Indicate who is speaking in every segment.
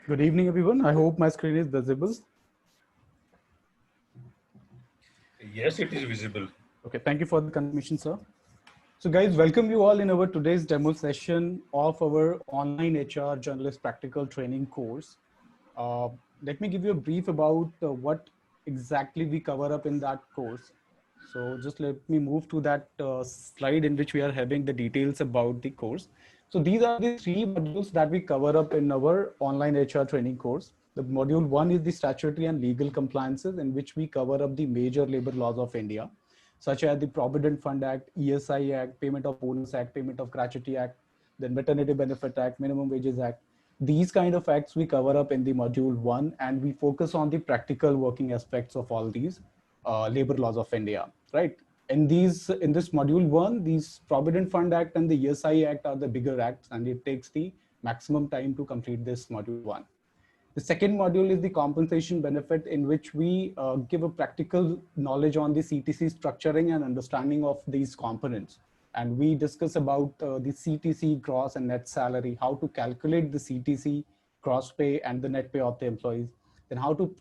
Speaker 1: Good evening, everyone. I hope my screen is visible.
Speaker 2: Yes, it is visible.
Speaker 1: Okay, thank you for the confirmation, sir. So, guys, welcome you all in our today's demo session of our online HR journalist practical training course. Uh, Let me give you a brief about what exactly we cover up in that course. So just let me move to that slide in which we are having the details about the course. So these are the three modules that we cover up in our online HR training course. The module one is the statutory and legal compliances, in which we cover up the major labor laws of India, such as the Provident Fund Act, ESI Act, Payment of Bonus Act, Payment of Gratuity Act, then Maternity Benefit Act, Minimum Wages Act. These kind of acts we cover up in the module one, and we focus on the practical working aspects of all these labor laws of India, right? In this module one, these Provident Fund Act and the ESI Act are the bigger acts, and it takes the maximum time to complete this module one. The second module is the compensation benefit, in which we give a practical knowledge on the CTC structuring and understanding of these components. And we discuss about the CTC gross and net salary, how to calculate the CTC gross pay and the net pay of the employees, then how to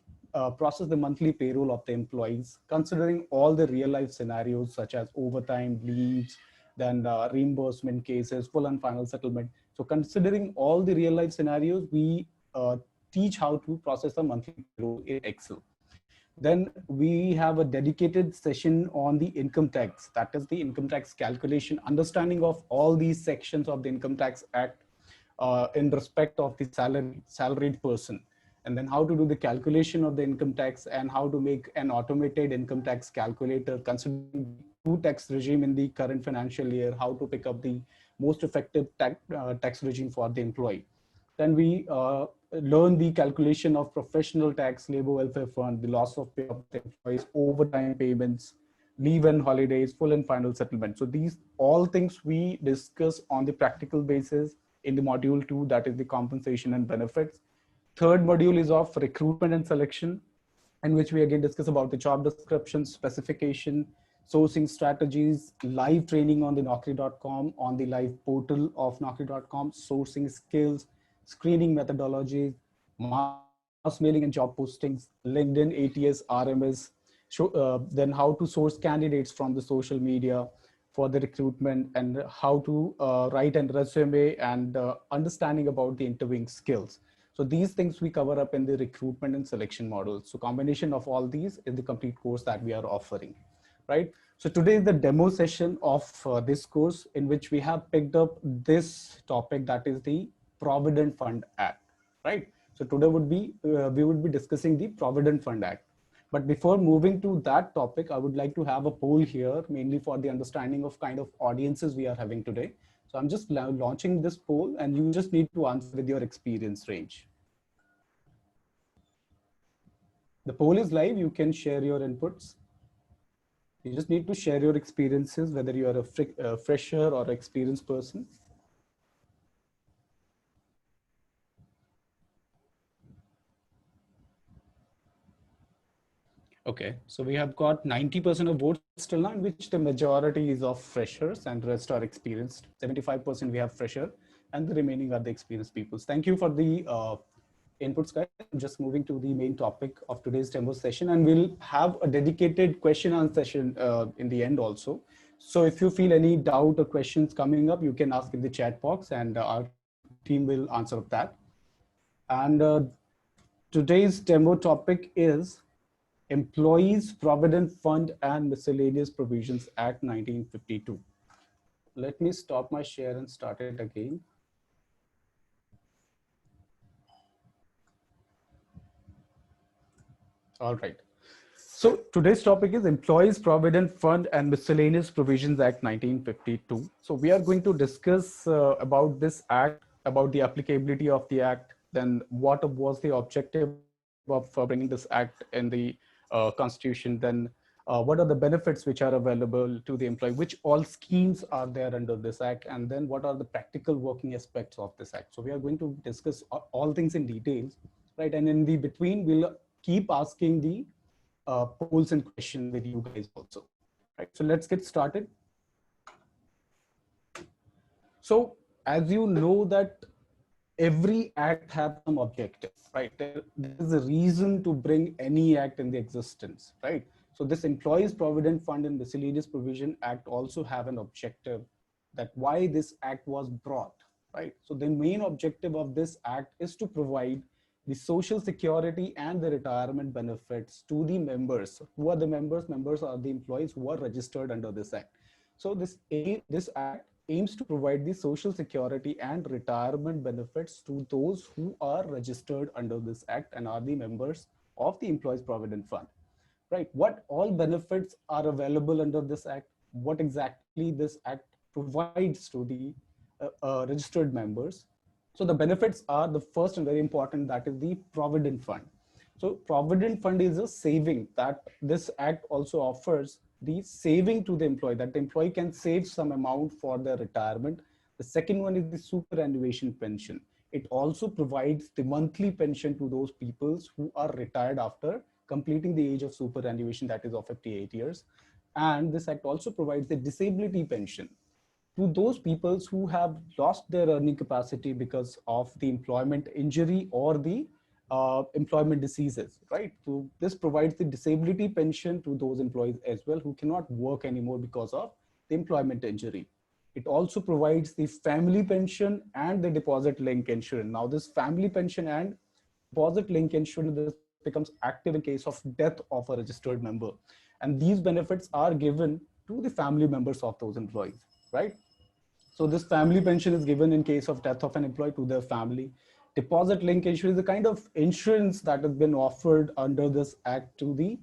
Speaker 1: process the monthly payroll of the employees, considering all the real life scenarios such as overtime, leaves, then reimbursement cases, full and final settlement. So considering all the real life scenarios, we teach how to process a monthly payroll in Excel. Then we have a dedicated session on the income tax, that is the income tax calculation, understanding of all these sections of the Income Tax Act in respect of the salaried person, and then how to do the calculation of the income tax, and how to make an automated income tax calculator considering two tax regime in the current financial year, how to pick up the most effective tax regime for the employee. Then we learn the calculation of professional tax, labor welfare fund, the loss of pay of the employees, overtime payments, leave and holidays, full and final settlement. So these all things we discuss on the practical basis in the module two, that is the compensation and benefits. Third module is of recruitment and selection, in which we again discuss about the job description, specification, sourcing strategies, live training on the Naukri.com, on the live portal of Naukri.com, sourcing skills, screening methodologies, mass mailing and job postings, LinkedIn, ATS, RMS, then how to source candidates from the social media for the recruitment, and how to write a resume, and understanding about the interviewing skills. So these things we cover up in the recruitment and selection models. So combination of all these is the complete course that we are offering, right? So today is the demo session of this course, in which we have picked up this topic, that is the Provident Fund Act, right? So today we would be discussing the Provident Fund Act. But before moving to that topic, I would like to have a poll here, mainly for the understanding of kind of audiences we are having today. So I'm just launching this poll, and you just need to answer with your experience range. The poll is live. You can share your inputs. You just need to share your experiences, whether you are a fresher or experienced person. Okay, so we have got 90% of votes till now, in which the majority is of freshers and the rest are experienced. 75% we have fresher, and the remaining are the experienced people. Thank you for the inputs, guys. I'm just moving to the main topic of today's demo session, and we'll have a dedicated question and session in the end also. So if you feel any doubt or questions coming up, you can ask in the chat box, and our team will answer that. And today's demo topic is Employees Provident Fund and Miscellaneous Provisions Act 1952. Let me stop my share and start it again. All right. So today's topic is Employees Provident Fund and Miscellaneous Provisions Act 1952. So we are going to discuss about this act, about the applicability of the act, then what was the objective of bringing this act in the constitution, then what are the benefits which are available to the employee, which all schemes are there under this act, and then what are the practical working aspects of this act. So we are going to discuss all things in details, right? And in the between, we'll keep asking the polls and question with you guys also. Right. So let's get started. So as you know that every act has some objective, right? There is a reason to bring any act in the existence, right? So this Employees Provident Fund and Miscellaneous Provision Act also have an objective, that why this act was brought, right? So the main objective of this act is to provide the social security and the retirement benefits to the members. Who are the members? Members are the employees who are registered under this act. So this act aims to provide the social security and retirement benefits to those who are registered under this act and are the members of the Employees Provident Fund. Right? What all benefits are available under this act? What exactly this act provides to the registered members? So the benefits are, the first and very important, that is the Provident Fund. So Provident Fund is a saving that this act also offers, the saving to the employee, that the employee can save some amount for their retirement. The second one is the superannuation pension. It also provides the monthly pension to those people who are retired after completing the age of superannuation, that is of 58 years. And this act also provides the disability pension to those people who have lost their earning capacity because of the employment injury or the employment diseases, right? So this provides the disability pension to those employees as well who cannot work anymore because of the employment injury. It also provides the family pension and the deposit link insurance. Now this family pension and deposit link insurance, this becomes active in case of death of a registered member. And these benefits are given to the family members of those employees, right? So this family pension is given in case of death of an employee to their family. Deposit link insurance is a kind of insurance that has been offered under this act to the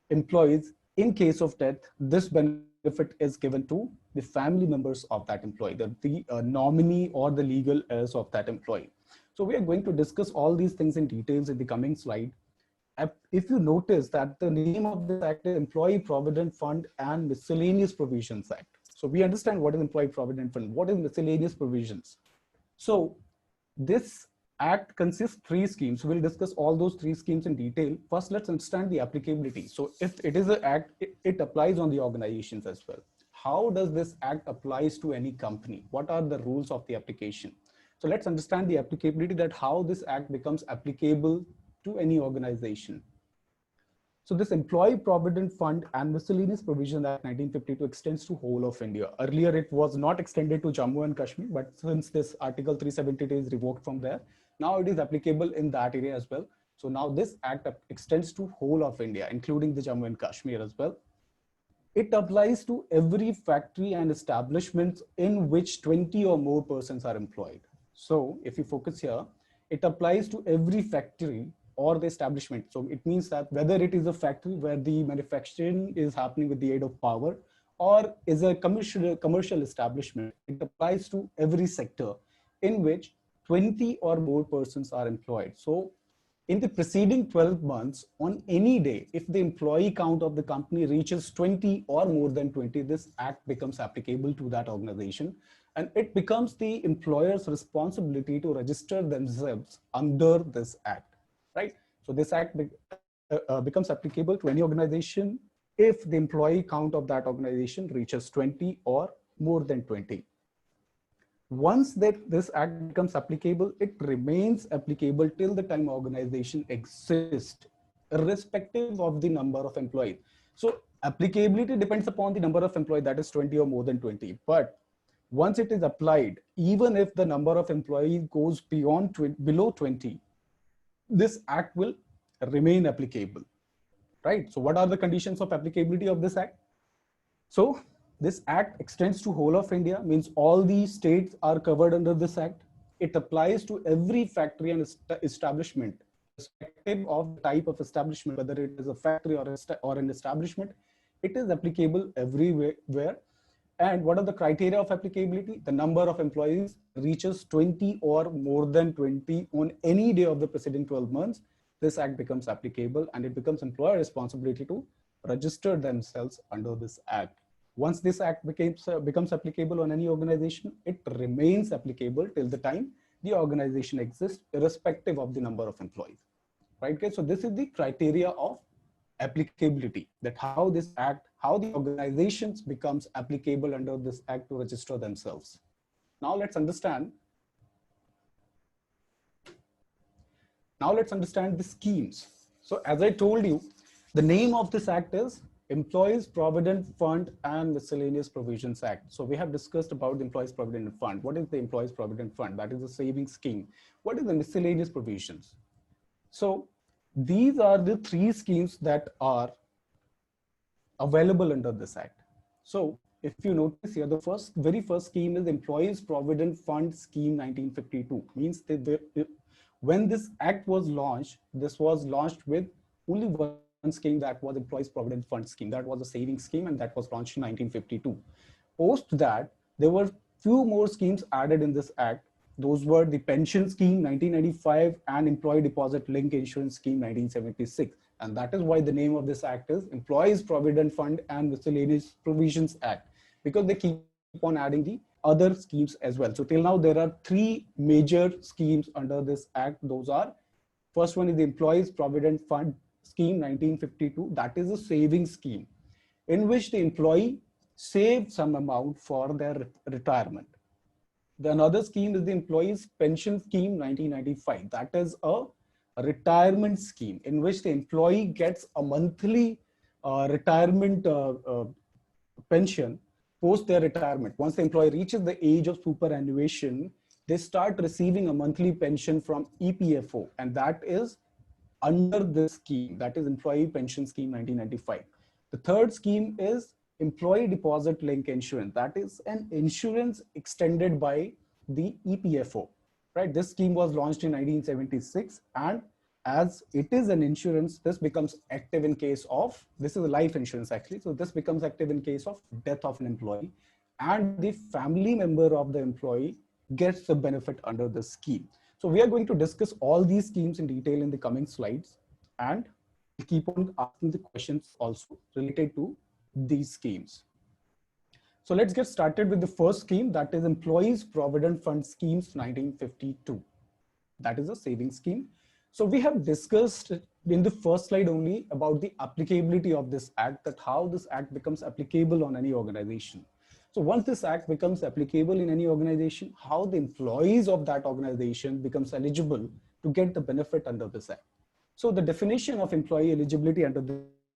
Speaker 1: employees. In case of death, this benefit is given to the family members of that employee, the nominee or the legal heirs of that employee. So we are going to discuss all these things in details in the coming slide. If you notice that the name of this act is Employee Provident Fund and Miscellaneous Provisions Act. So we understand what is Employee Provident Fund, what is miscellaneous provisions. So this act consists three schemes. We'll discuss all those three schemes in detail. First, let's understand the applicability. So if it is an act, it applies on the organizations as well. How does this act applies to any company? What are the rules of the application? So let's understand the applicability, that how this act becomes applicable to any organization. So this Employee Provident Fund and Miscellaneous Provision Act 1952 extends to whole of India. Earlier, it was not extended to Jammu and Kashmir, but since this Article 372 is revoked from there, now it is applicable in that area as well. So now this act extends to whole of India, including the Jammu and Kashmir as well. It applies to every factory and establishments in which 20 or more persons are employed. So if you focus here, it applies to every factory or the establishment. So it means that whether it is a factory where the manufacturing is happening with the aid of power, or is a commercial establishment, it applies to every sector in which 20 or more persons are employed. So in the preceding 12 months, on any day, if the employee count of the company reaches 20 or more than 20, this act becomes applicable to that organization. And it becomes the employer's responsibility to register themselves under this act, right? So this act becomes applicable to any organization if the employee count of that organization reaches 20 or more than 20. Once this act becomes applicable, it remains applicable till the time organization exists, irrespective of the number of employees. So applicability depends upon the number of employees, that is 20 or more than 20. But once it is applied, even if the number of employees goes below 20, this act will remain applicable, right? So what are the conditions of applicability of this act? So this act extends to whole of India, means all the states are covered under this act. It applies to every factory and establishment, irrespective of the type of establishment, whether it is a factory or an establishment. It is applicable everywhere. And what are the criteria of applicability? The number of employees reaches 20 or more than 20 on any day of the preceding 12 months. This act becomes applicable, and it becomes employer responsibility to register themselves under this act. Once this act becomes applicable on any organization, it remains applicable till the time the organization exists, irrespective of the number of employees, right? Okay, so this is the criteria of applicability, that how this act, how the organizations becomes applicable under this act to register themselves. Now let's understand Now let's understand the schemes. So as I told you, the name of this act is Employees Provident Fund and Miscellaneous Provisions Act. So we have discussed about the Employees Provident Fund. What is the Employees Provident Fund? That is a savings scheme. What is the miscellaneous provisions? So these are the three schemes that are available under this act. So if you notice here, the very first scheme is Employees Provident Fund Scheme 1952. Means that when this act was launched, this was launched with only one scheme, that was Employees Provident Fund Scheme. That was a savings scheme, and that was launched in 1952. Post that, there were few more schemes added in this act. Those were the Pension Scheme 1995 and Employee Deposit Link Insurance Scheme 1976. And that is why the name of this act is Employees Provident Fund and Miscellaneous Provisions Act, because they keep on adding the other schemes as well. So till now, there are three major schemes under this act. Those are, first one is the Employees Provident Fund Scheme 1952. That is a savings scheme in which the employee saved some amount for their retirement. The another scheme is the Employees Pension Scheme 1995. That is a retirement scheme in which the employee gets a monthly retirement pension post their retirement. Once the employee reaches the age of superannuation, they start receiving a monthly pension from EPFO, and that is under this scheme, that is Employee Pension Scheme 1995. The third scheme is Employee Deposit Link Insurance. That is an insurance extended by the EPFO, right? This scheme was launched in 1976, and as it is an insurance, this becomes active in case of, this is a life insurance actually, so this becomes active in case of death of an employee, and the family member of the employee gets the benefit under the scheme. So we are going to discuss all these schemes in detail in the coming slides, and we'll keep on asking the questions also related to these schemes. So let's get started with the first scheme, that is Employees Provident Fund Schemes 1952. That is a savings scheme. So we have discussed in the first slide only about the applicability of this act, that how this act becomes applicable on any organization. So once this act becomes applicable in any organization, how the employees of that organization becomes eligible to get the benefit under this act. So the definition of employee eligibility under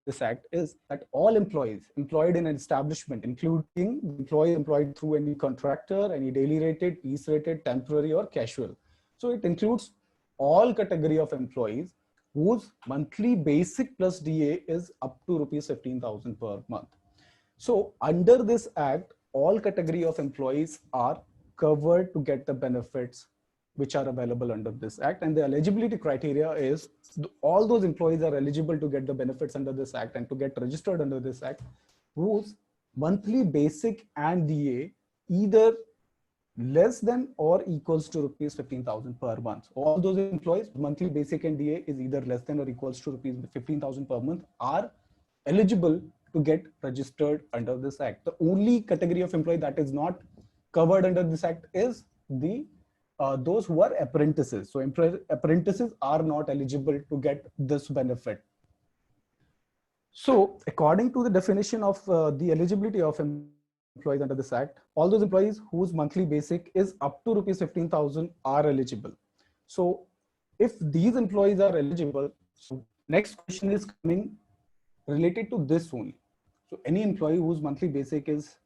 Speaker 1: this act is that all employees employed in an establishment, including employees employed through any contractor, any daily rated, piece rated, temporary or casual. So it includes all category of employees whose monthly basic plus DA is up to rupees 15,000 per month. So under this act, all category of employees are covered to get the benefits which are available under this act, and the eligibility criteria is all those employees are eligible to get the benefits under this act and to get registered under this act whose monthly basic and DA either less than or equals to rupees 15,000 per month. All those employees monthly basic and DA is either less than or equals to rupees 15,000 per month are eligible to get registered under this act. The only category of employee that is not covered under this act is the those who are apprentices. So apprentices are not eligible to get this benefit. So according to the definition of the eligibility of employees under this act, all those employees whose monthly basic is up to rupees 15,000 are eligible. So if these employees are eligible, so next question is coming related to this only. So any employee whose monthly basic is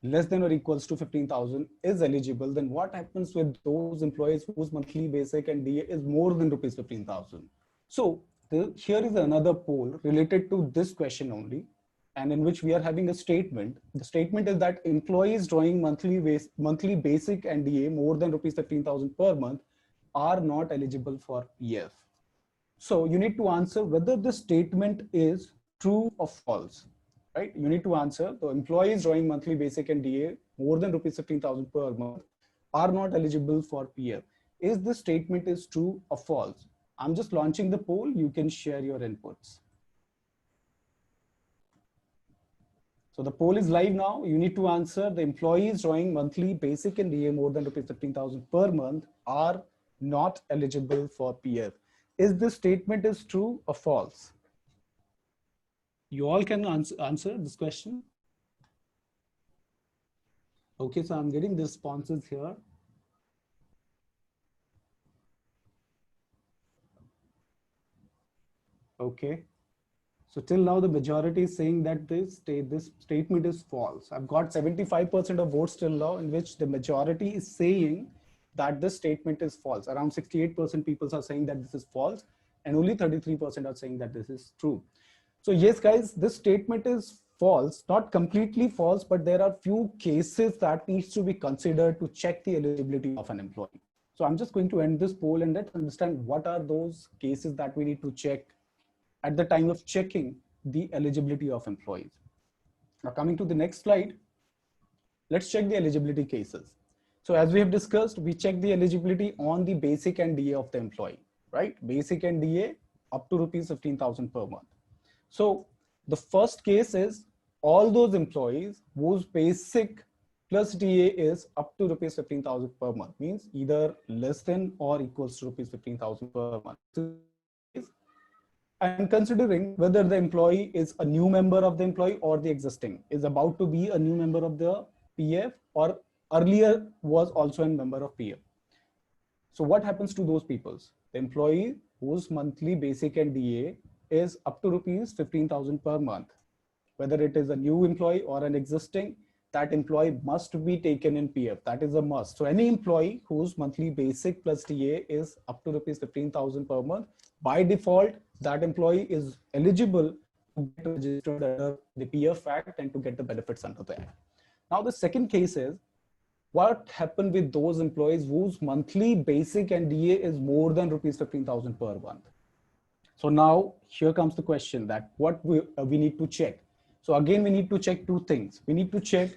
Speaker 1: less than or equals to 15,000 is eligible, then what happens with those employees whose monthly basic and DA is more than rupees 15,000? So here is another poll related to this question only, and in which we are having a statement. The statement is that employees drawing monthly basic and DA more than rupees 15,000 per month are not eligible for PF. So you need to answer whether this statement is true or false. Right? You need to answer the employees drawing monthly basic and DA more than rupees 15,000 per month are not eligible for PF. Is this statement is true or false? I'm just launching the poll. You can share your inputs. So the poll is live now. You need to answer the employees drawing monthly basic and DA more than rupees 15,000 per month are not eligible for PF. Is this statement is true or false? You all can answer this question. Okay, so I'm getting the responses here. Okay. So till now, the majority is saying that this statement is false. I've got 75% of votes till now in which the majority is saying that this statement is false. Around 68% people are saying that this is false, and only 33% are saying that this is true. So yes, guys, this statement is false, not completely false, but there are few cases that needs to be considered to check the eligibility of an employee. So I'm just going to end this poll and let's understand what are those cases that we need to check at the time of checking the eligibility of employees. Now coming to the next slide, let's check the eligibility cases. So as we have discussed, we check the eligibility on the basic and DA of the employee, right? Basic and DA up to rupees 15,000 per month. So the first case is all those employees whose basic plus DA is up to rupees 15,000 per month, means either less than or equals to rupees 15,000 per month. And considering whether the employee is a new member of the employee or the existing is about to be a new member of the PF or earlier was also a member of PF. So what happens to those people? The employee whose monthly basic and DA is up to rupees 15,000 per month, whether it is a new employee or an existing, that employee must be taken in PF. That is a must. So any employee whose monthly basic plus DA is up to rupees 15,000 per month, by default, that employee is eligible to get registered under the PF Act and to get the benefits under the Act. Now, the second case is what happened with those employees whose monthly basic and DA is more than rupees 15,000 per month. So now here comes the question that what we need to check. So again, we need to check two things. We need to check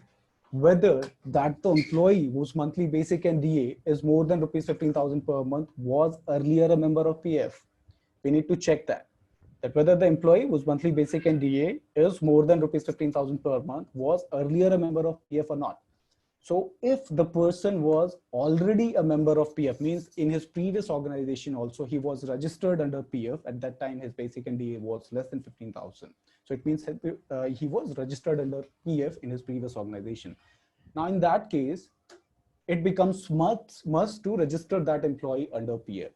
Speaker 1: whether that the employee whose monthly basic and DA is more than rupees 15,000 per month was earlier a member of PF. We need to check that whether the employee whose monthly basic and DA is more than rupees 15,000 per month was earlier a member of PF or not. So if the person was already a member of PF, means in his previous organization also he was registered under PF, at that time his basic and DA was less than 15,000. So it means he was registered under PF in his previous organization. Now in that case, it becomes must to register that employee under PF,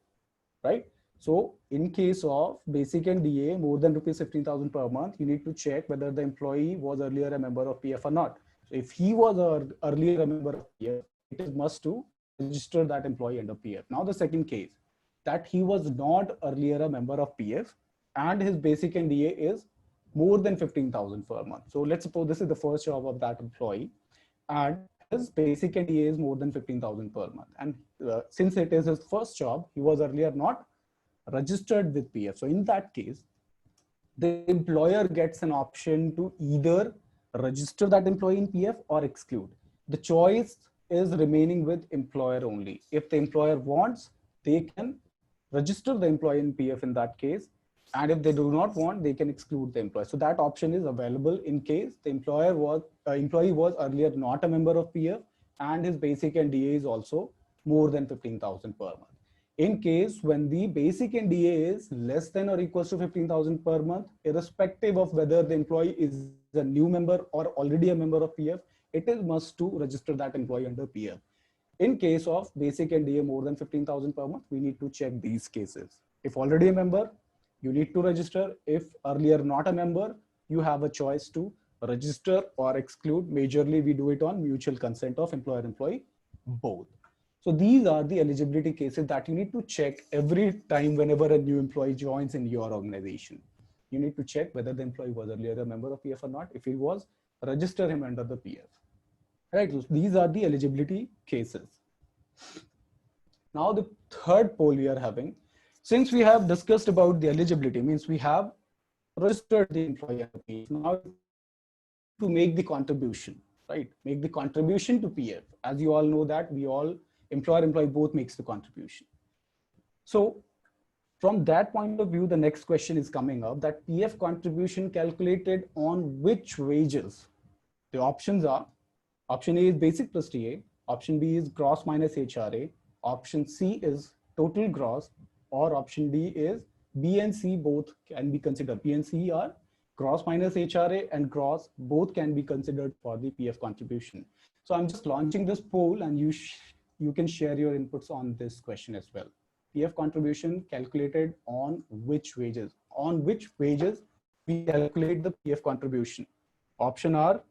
Speaker 1: right? So in case of basic and DA more than rupees 15,000 per month, you need to check whether the employee was earlier a member of PF or not. So if he was earlier a member of PF, it is must to register that employee under PF. Now the second case, that he was not earlier a member of PF and his basic and DA is more than 15,000 per month. So let's suppose this is the first job of that employee and his basic and DA is more than 15,000 per month. And since it is his first job, he was earlier not registered with PF. So in that case, the employer gets an option to either register that employee in PF or exclude. The choice is remaining with employer only. If the employer wants, they can register the employee in PF in that case. And if they do not want, they can exclude the employee. So that option is available in case the employee was earlier not a member of PF and his basic and DA is also more than 15,000 per month. In case when the basic and DA is less than or equals to 15,000 per month, irrespective of whether the employee is a new member or already a member of PF, it is must to register that employee under PF. In case of basic and DA more than 15,000 per month, we need to check these cases. If already a member, you need to register. If earlier not a member, you have a choice to register or exclude. Majorly, we do it on mutual consent of employer-employee, both. So these are the eligibility cases that you need to check every time whenever a new employee joins in your organization. You need to check whether the employee was earlier a member of PF or not. If he was, register him under the PF. Right, so these are the eligibility cases. Now the third poll we are having, since we have discussed about the eligibility, means we have registered the employee. Now to make the contribution, right? Make the contribution to PF. As you all know that we all, employer-employee both makes the contribution. So from that point of view, the next question is coming up that PF contribution calculated on which wages? The options are, option A is basic plus TA, option B is gross minus HRA, option C is total gross, or option D is B and C both can be considered. B and C are gross minus HRA and gross both can be considered for the PF contribution. So I'm just launching this poll and you can share your inputs on this question as well. PF contribution calculated on which wages? on which wages we calculate the PF contribution. Option are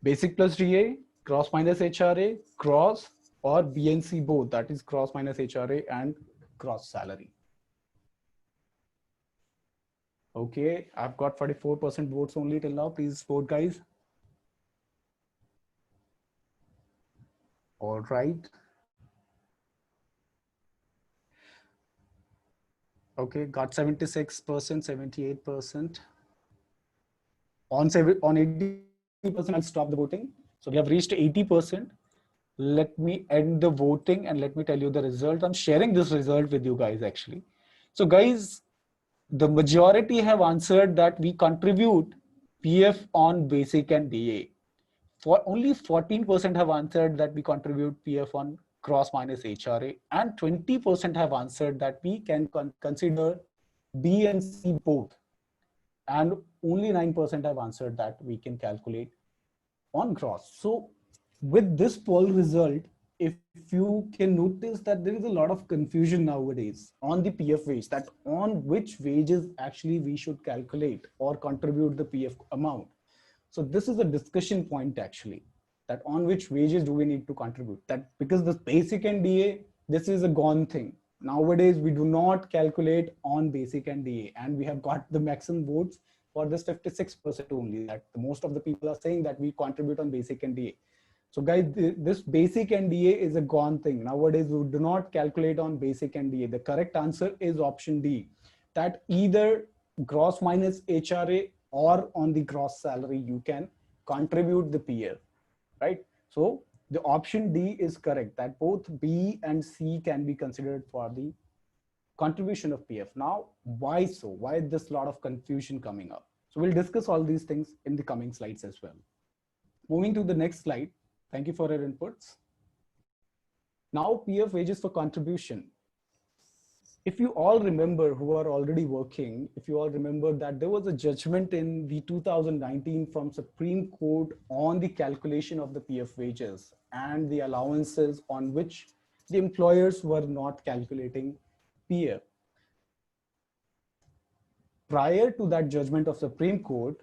Speaker 1: basic plus DA, gross minus HRA, gross, or BNC both, that is gross minus HRA and gross salary. Okay, I've got 44% votes only till now. Please vote, guys. All right. Okay, got 76%, 78%. On 80%, I'll stop the voting. So we have reached 80%. Let me end the voting and let me tell you the result. I'm sharing this result with you guys actually. So guys, the majority have answered that we contribute PF on basic and DA. For only 14% have answered that we contribute PF on gross minus HRA, and 20% have answered that we can consider B and C both, and only 9% have answered that we can calculate on gross. So with this poll result, if you can notice that there is a lot of confusion nowadays on the PF wage, that on which wages actually we should calculate or contribute the PF amount. So this is a discussion point actually, that on which wages do we need to contribute. That because the basic and DA, this is a gone thing. Nowadays, we do not calculate on basic and DA, and we have got the maximum votes for this 56% only, that most of the people are saying that we contribute on basic and DA. So guys, this basic and DA is a gone thing. Nowadays, we do not calculate on basic and DA. The correct answer is option D, that either gross minus HRA or on the gross salary, you can contribute the PF, right? So the option D is correct, that both B and C can be considered for the contribution of PF. Now, why so? Why is this lot of confusion coming up? So we'll discuss all these things in the coming slides as well. Moving to the next slide. Thank you for your inputs. Now, PF wages for contribution. If you all remember, who are already working, if you all remember that there was a judgment in the 2019 from Supreme Court on the calculation of the PF wages and the allowances on which the employers were not calculating PF. Prior to that judgment of Supreme Court,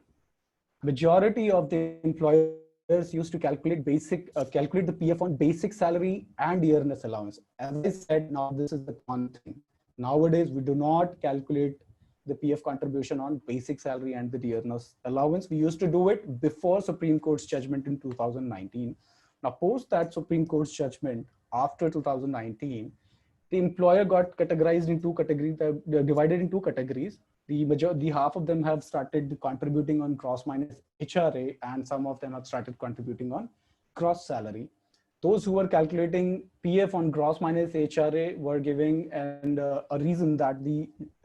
Speaker 1: majority of the employers used to calculate the PF on basic salary and dearness allowance. As I said, now this is the one thing. Nowadays, we do not calculate the PF contribution on basic salary and the dearness allowance. We used to do it before Supreme Court's judgment in 2019. Now, post that Supreme Court's judgment after 2019, the employer got categorized in two categories, divided in two categories. The half of them have started contributing on gross minus HRA, and some of them have started contributing on gross salary. Those who were calculating PF on gross minus HRA were giving a reason that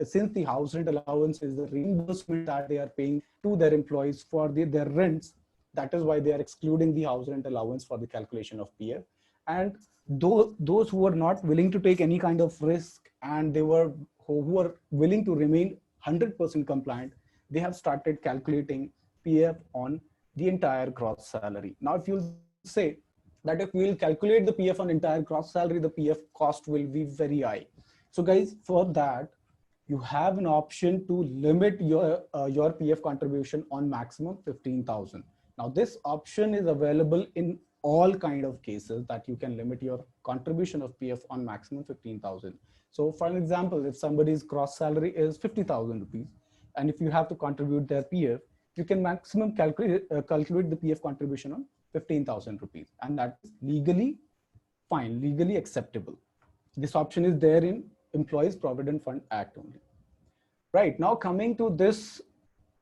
Speaker 1: since the house rent allowance is the reimbursement that they are paying to their employees for their rents, that is why they are excluding the house rent allowance for the calculation of PF. And those who were not willing to take any kind of risk, and who were willing to remain 100% compliant, they have started calculating PF on the entire gross salary. Now, if you say that if we'll calculate the PF on entire gross salary, the PF cost will be very high. So guys, for that, you have an option to limit your PF contribution on maximum 15,000. Now, this option is available in all kind of cases, that you can limit your contribution of PF on maximum 15,000. So for an example, if somebody's gross salary is 50,000 rupees, and if you have to contribute their PF, you can maximum calculate the PF contribution on 15,000 rupees. And that is legally fine, legally acceptable. This option is there in Employees Provident Fund Act only. Right, now coming to this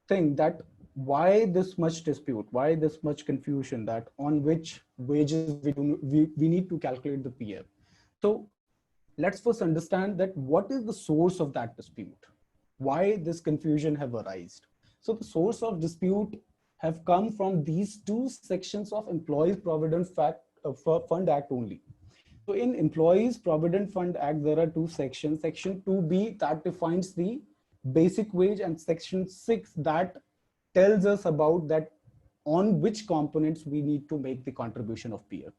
Speaker 1: thing, that why this much dispute, why this much confusion, that on which wages we need to calculate the PF. So let's first understand that what is the source of that dispute, why this confusion have arisen. So the source of dispute have come from these two sections of Employees Provident Fund Act only. So in Employees Provident Fund Act, there are two sections, Section 2B that defines the basic wage, and Section 6 that tells us about that on which components we need to make the contribution of PF.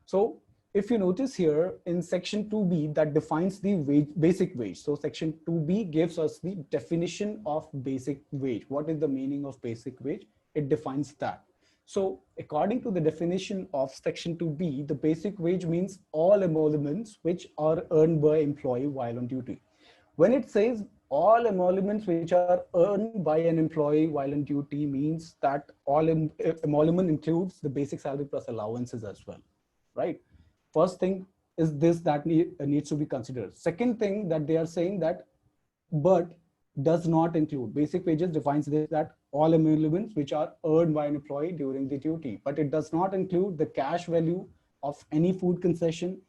Speaker 1: So if you notice here in section 2b, that defines the wage, basic wage. So section 2b gives us the definition of basic wage. What is the meaning of basic wage? It defines that. So according to the definition of section 2b, the basic wage means all emoluments which are earned by employee while on duty. When it says all emoluments which are earned by an employee while on duty, means that all emolument includes the basic salary plus allowances as well, right? First thing is this that needs to be considered. Second thing that they are saying that, but does not include. Basic wages defines this, that all emoluments which are earned by an employee during the duty, but it does not include the cash value of any food concession,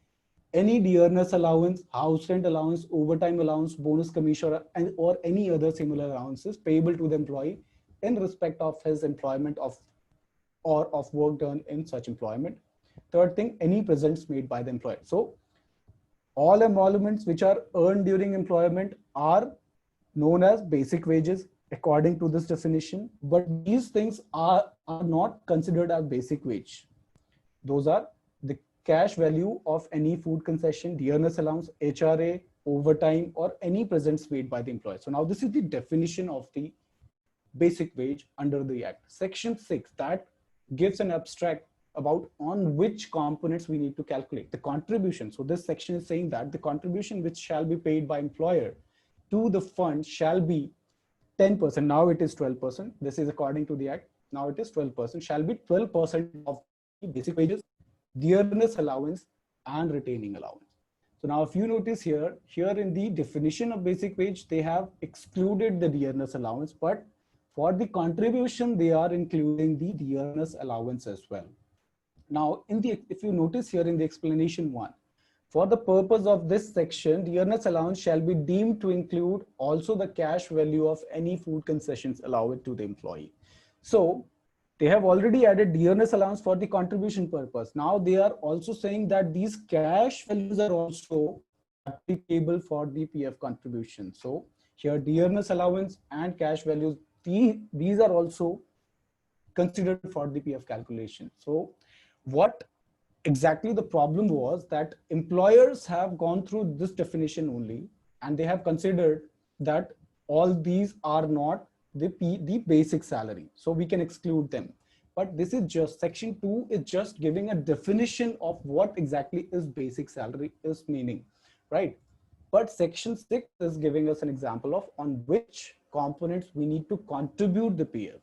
Speaker 1: any dearness allowance, house rent allowance, overtime allowance, bonus commission, or any other similar allowances payable to the employee in respect of his employment or of work done in such employment. Third thing, any presents made by the employer. So all emoluments which are earned during employment are known as basic wages according to this definition, but these things are not considered as basic wage. Those are the cash value of any food concession, dearness allowance, HRA, overtime, or any presents made by the employer. So now this is the definition of the basic wage under the Act. Section 6, that gives an abstract about on which components we need to calculate the contribution. So this section is saying that the contribution which shall be paid by employer to the fund shall be 10%. Now it is 12%. This is according to the Act. Now it is 12%, shall be 12% of the basic wages, dearness allowance, and retaining allowance. So now if you notice here in the definition of basic wage, they have excluded the dearness allowance, but for the contribution, they are including the dearness allowance as well. Now, if you notice here in the explanation 1, for the purpose of this section, dearness allowance shall be deemed to include also the cash value of any food concessions allowed to the employee. So they have already added dearness allowance for the contribution purpose. Now they are also saying that these cash values are also applicable for the PF contribution. So here dearness allowance and cash values, these are also considered for the PF calculation. So what exactly the problem was that employers have gone through this definition only, and they have considered that all these are not the basic salary, so we can exclude them. But this is just section 2 is just giving a definition of what exactly is basic salary is meaning, right? But section 6 is giving us an example of on which components we need to contribute the PF,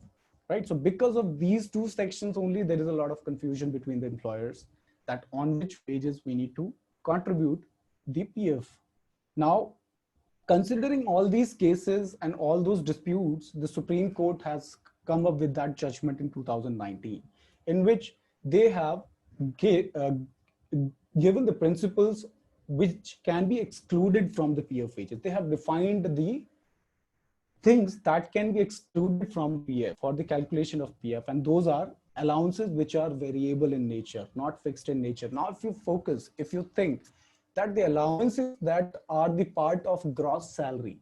Speaker 1: right? So because of these two sections only, there is a lot of confusion between the employers that on which wages we need to contribute the PF. Now, considering all these cases and all those disputes, the Supreme Court has come up with that judgment in 2019, in which they have given the principles which can be excluded from the PF wages. They have defined the things that can be excluded from PF for the calculation of PF, and those are allowances which are variable in nature, not fixed in nature. Now, if you think that the allowances that are the part of gross salary,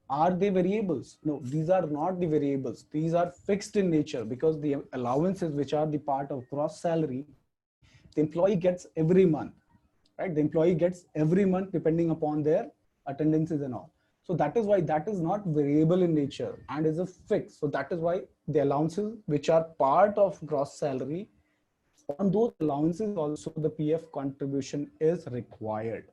Speaker 1: are they variables? No, these are not the variables. These are fixed in nature, because the allowances which are the part of gross salary, the employee gets every month, right? The employee gets every month depending upon their attendances and all. So that is why that is not variable in nature and is a fix. So that is why the allowances which are part of gross salary, on those allowances also the PF contribution is required.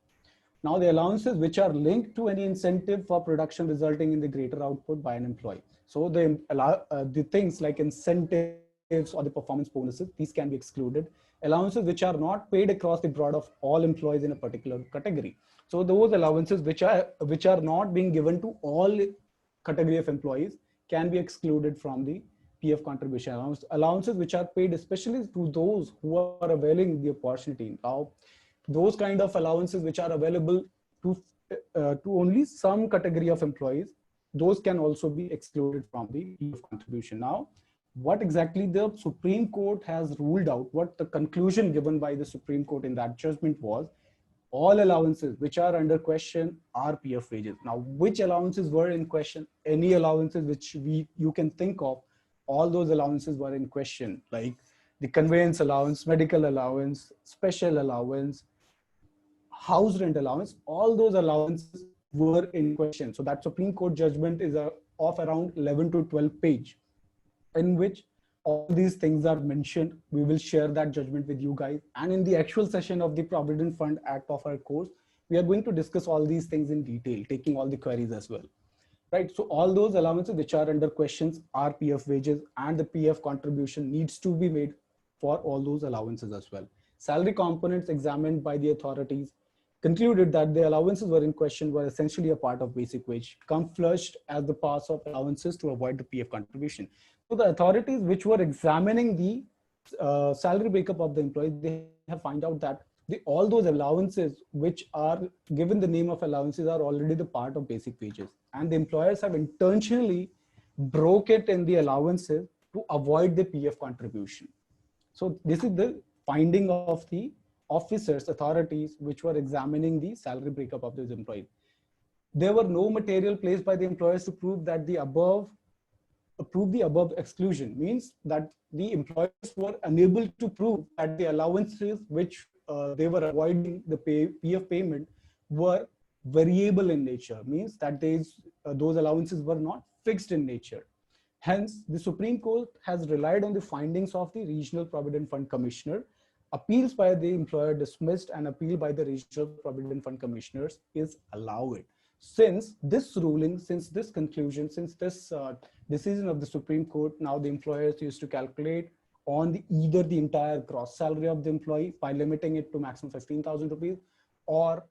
Speaker 1: Now the allowances which are linked to any incentive for production resulting in the greater output by an employee. So the things like incentives or the performance bonuses, these can be excluded. Allowances which are not paid across the board of all employees in a particular category. So those allowances which are not being given to all category of employees can be excluded from the PF contribution. Allowances which are paid especially to those who are availing the opportunity. Now, those kind of allowances which are available to only some category of employees, those can also be excluded from the PF contribution. Now, what exactly the Supreme Court has ruled out, what the conclusion given by the Supreme Court in that judgment was, all allowances which are under question are PF wages. Now, which allowances were in question? Any allowances which you can think of, all those allowances were in question, like the conveyance allowance, medical allowance, special allowance, house rent allowance, all those allowances were in question. So that Supreme Court judgment is of around 11 to 12 page, in which all these things are mentioned. We will share that judgment with you guys. And in the actual session of the Provident Fund Act of our course, we are going to discuss all these things in detail, taking all the queries as well. Right, so all those allowances which are under questions are PF wages, and the PF contribution needs to be made for all those allowances as well. Salary components examined by the authorities concluded that the allowances were in question were essentially a part of basic wage, come flushed as the parts of allowances to avoid the PF contribution. So the authorities which were examining the salary breakup of the employees, they have found out that all those allowances which are given the name of allowances are already the part of basic wages, and the employers have intentionally broke it in the allowances to avoid the PF contribution. So this is the finding of the officers, authorities which were examining the salary breakup of those employees. There were no material placed by the employers to prove that the above exclusion, means that the employers were unable to prove that the allowances which they were avoiding the PF payment were variable in nature, means that those allowances were not fixed in nature. Hence, the Supreme Court has relied on the findings of the Regional Provident Fund Commissioner. Appeals by the employer dismissed, and appeal by the Regional Provident Fund Commissioners is allowed. Since this ruling, since this conclusion, since this decision of the Supreme Court, now the employers used to calculate on either the entire gross salary of the employee by limiting it to maximum 15,000 rupees, or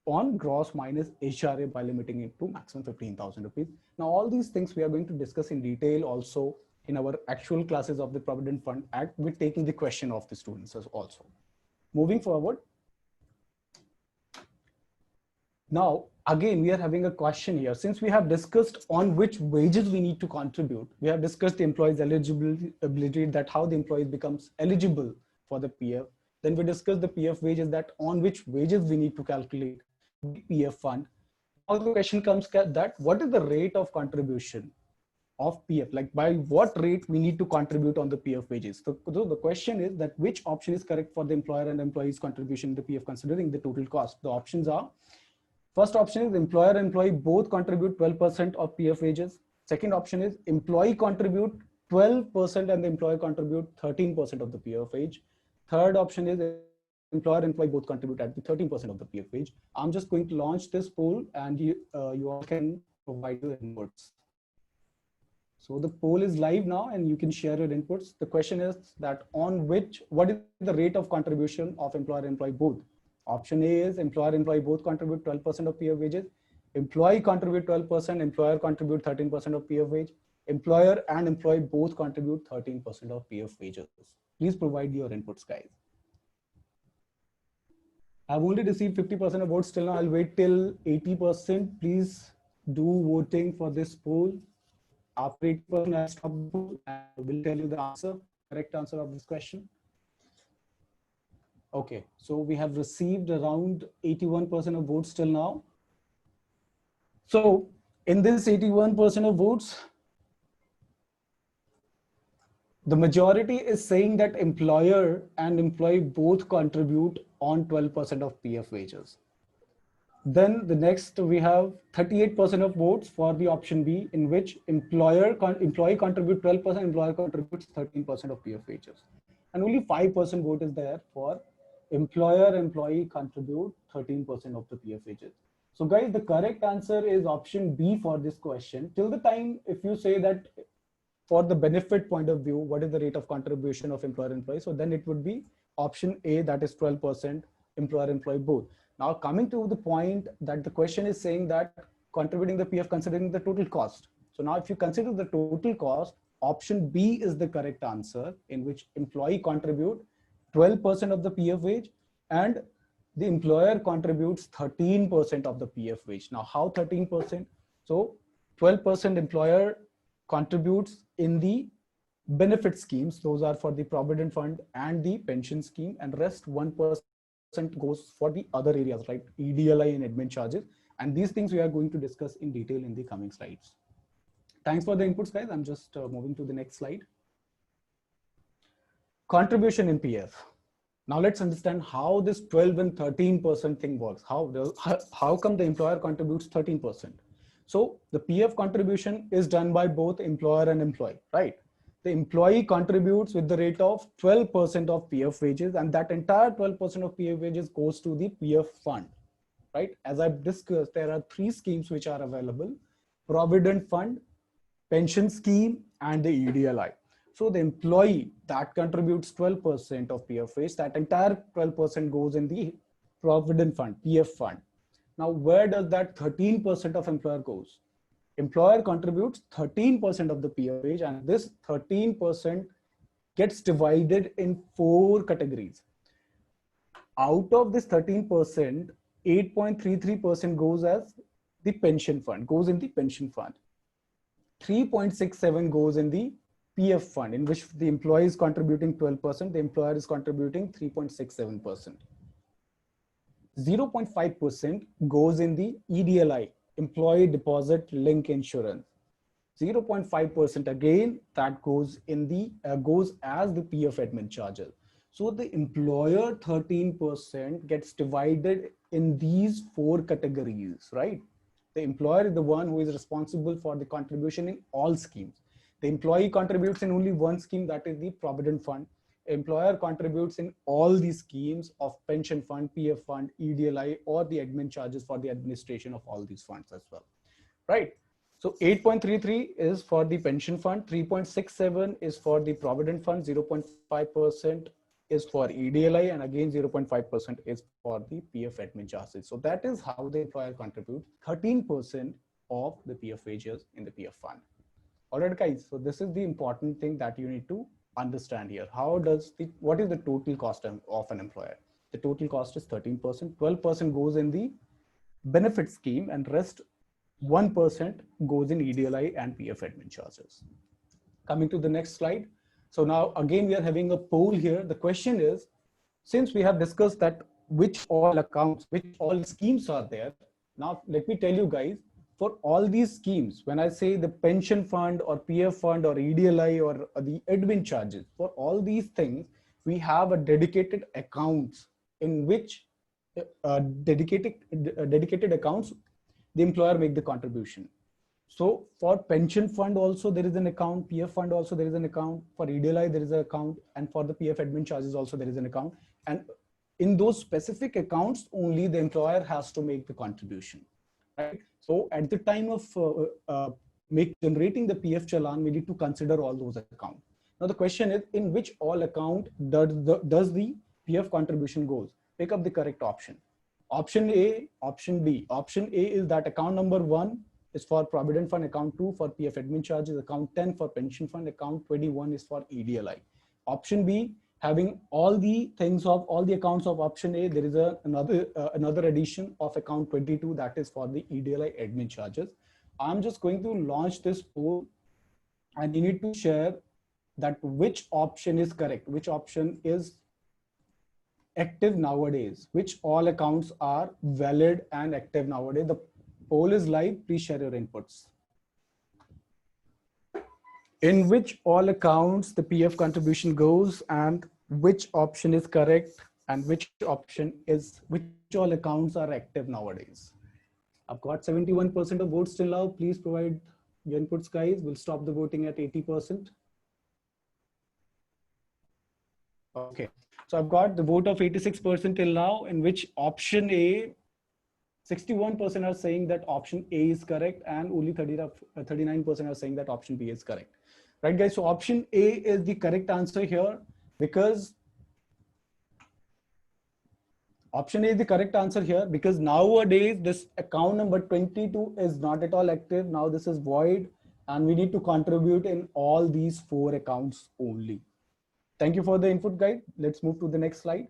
Speaker 1: on gross minus HRA by limiting it to maximum 15,000 rupees. Now, all these things we are going to discuss in detail also in our actual classes of the Provident Fund Act, with taking the question of the students as also. Moving forward. Now, again, we are having a question here. Since we have discussed on which wages we need to contribute, we have discussed the employee's eligibility, that how the employee becomes eligible for the PF. Then we discussed the PF wages, that on which wages we need to calculate the PF fund. Now the question comes that what is the rate of contribution of PF? Like by what rate we need to contribute on the PF wages? So the question is that which option is correct for the employer and employee's contribution to PF considering the total cost? The options are: first option is employer and employee both contribute 12% of PF wages. Second option is employee contribute 12% and the employer contribute 13% of the PF wage. Third option is employer and employee both contribute at the 13% of the PF wage. I'm just going to launch this poll, and you all can provide your inputs. So the poll is live now and you can share your inputs. The question is that what is the rate of contribution of employer and employee both? Option A is employer and employee both contribute 12% of PF wages. Employee contribute 12%, employer contribute 13% of PF wage. Employer and employee both contribute 13% of PF wages. Please provide your inputs, guys. I've only received 50% of votes till now. I'll wait till 80%. Please do voting for this poll. After 80%, I'll stop the poll and will tell you the answer, correct answer of this question. Okay, so we have received around 81% of votes till now. So in this 81% of votes, the majority is saying that employer and employee both contribute on 12% of PF wages. Then the next, we have 38% of votes for the option B, in which employee contribute 12%, employer contributes 13% of PF wages. And only 5% vote is there for employer employee contribute 13% of the PF wages. So guys, the correct answer is option B for this question. Till the time, if you say that for the benefit point of view, what is the rate of contribution of employer employee? So then it would be option A, that is 12% employer employee both. Now coming to the point that the question is saying that contributing the PF considering the total cost. So now if you consider the total cost, option B is the correct answer, in which employee contribute 12% of the PF wage and the employer contributes 13% of the PF wage. Now how 13%? So 12% employer contributes in the benefit schemes. Those are for the Provident Fund and the pension scheme, and rest 1% goes for the other areas like EDLI and admin charges. And these things we are going to discuss in detail in the coming slides. Thanks for the inputs, guys. I'm just moving to the next slide. Contribution in PF. Now let's understand how this 12 and 13% thing works. How come the employer contributes 13%? So the PF contribution is done by both employer and employee, right? The employee contributes with the rate of 12% of PF wages, and that entire 12% of PF wages goes to the PF fund, right? As I've discussed, there are three schemes which are available: Provident Fund, pension scheme, and the EDLI. So the employee that contributes 12% of PF wage, that entire 12% goes in the Provident Fund, PF fund. Now, where does that 13% of employer goes? Employer contributes 13% of the PF wage, and this 13% gets divided in four categories. Out of this 13%, 8.33% goes as the pension fund, goes in the pension fund. 3.67 goes in the PF fund, in which the employee is contributing 12%, the employer is contributing 3.67%. 0.5% goes in the EDLI, Employee Deposit Link Insurance. 0.5% again, that goes in the goes as the PF admin charges. So the employer 13% gets divided in these four categories, right? The employer is the one who is responsible for the contribution in all schemes. The employee contributes in only one scheme, that is the Provident Fund. Employer contributes in all these schemes of pension fund, PF fund, EDLI, or the admin charges for the administration of all these funds as well, right? So 8.33 is for the pension fund, 3.67 is for the Provident Fund, 0.5% is for EDLI, and again 0.5% is for the PF admin charges. So that is how the employer contributes 13% of the PF wages in the PF fund. All right, guys. So this is the important thing that you need to understand here. What is the total cost of an employer? The total cost is 13%. 12% goes in the benefit scheme, and rest 1% goes in EDLI and PF admin charges. Coming to the next slide. So now again, we are having a poll here. The question is, since we have discussed that which all accounts, which all schemes are there, now let me tell you guys, for all these schemes, when I say the pension fund or PF fund or EDLI or the admin charges, for all these things, we have a dedicated accounts in which dedicated accounts, the employer make the contribution. So for pension fund also there is an account, PF fund also there is an account, for EDLI there is an account, and for the PF admin charges also there is an account. And in those specific accounts, only the employer has to make the contribution, right? So at the time of generating the PF challan, we need to consider all those accounts. Now the question is, in which all account does the PF contribution goes? Pick up the correct option. Option A, option B. Option A is that account number 1 is for Provident Fund, account 2 for PF admin charges, account 10 for pension fund, account 21 is for EDLI. Option B, having all the things of all the accounts of option A, there is another addition of account 22, that is for the EDLI admin charges. I'm just going to launch this poll, and you need to share that which option is correct, which option is active nowadays, which all accounts are valid and active nowadays. The poll is live. Please share your inputs. In which all accounts the PF contribution goes, and which option is correct, and which all accounts are active nowadays. I've got 71% of votes till now. Please provide your inputs, guys. We'll stop the voting at 80%. Okay, so I've got the vote of 86% till now, in which option A, 61% are saying that option A is correct, and only 39% are saying that option B is correct. Right, guys? So option A is the correct answer here, because option A is the correct answer here, because nowadays this account number 22 is not at all active. Now this is void, and we need to contribute in all these 4 accounts only. Thank you for the input, guys. Let's move to the next slide.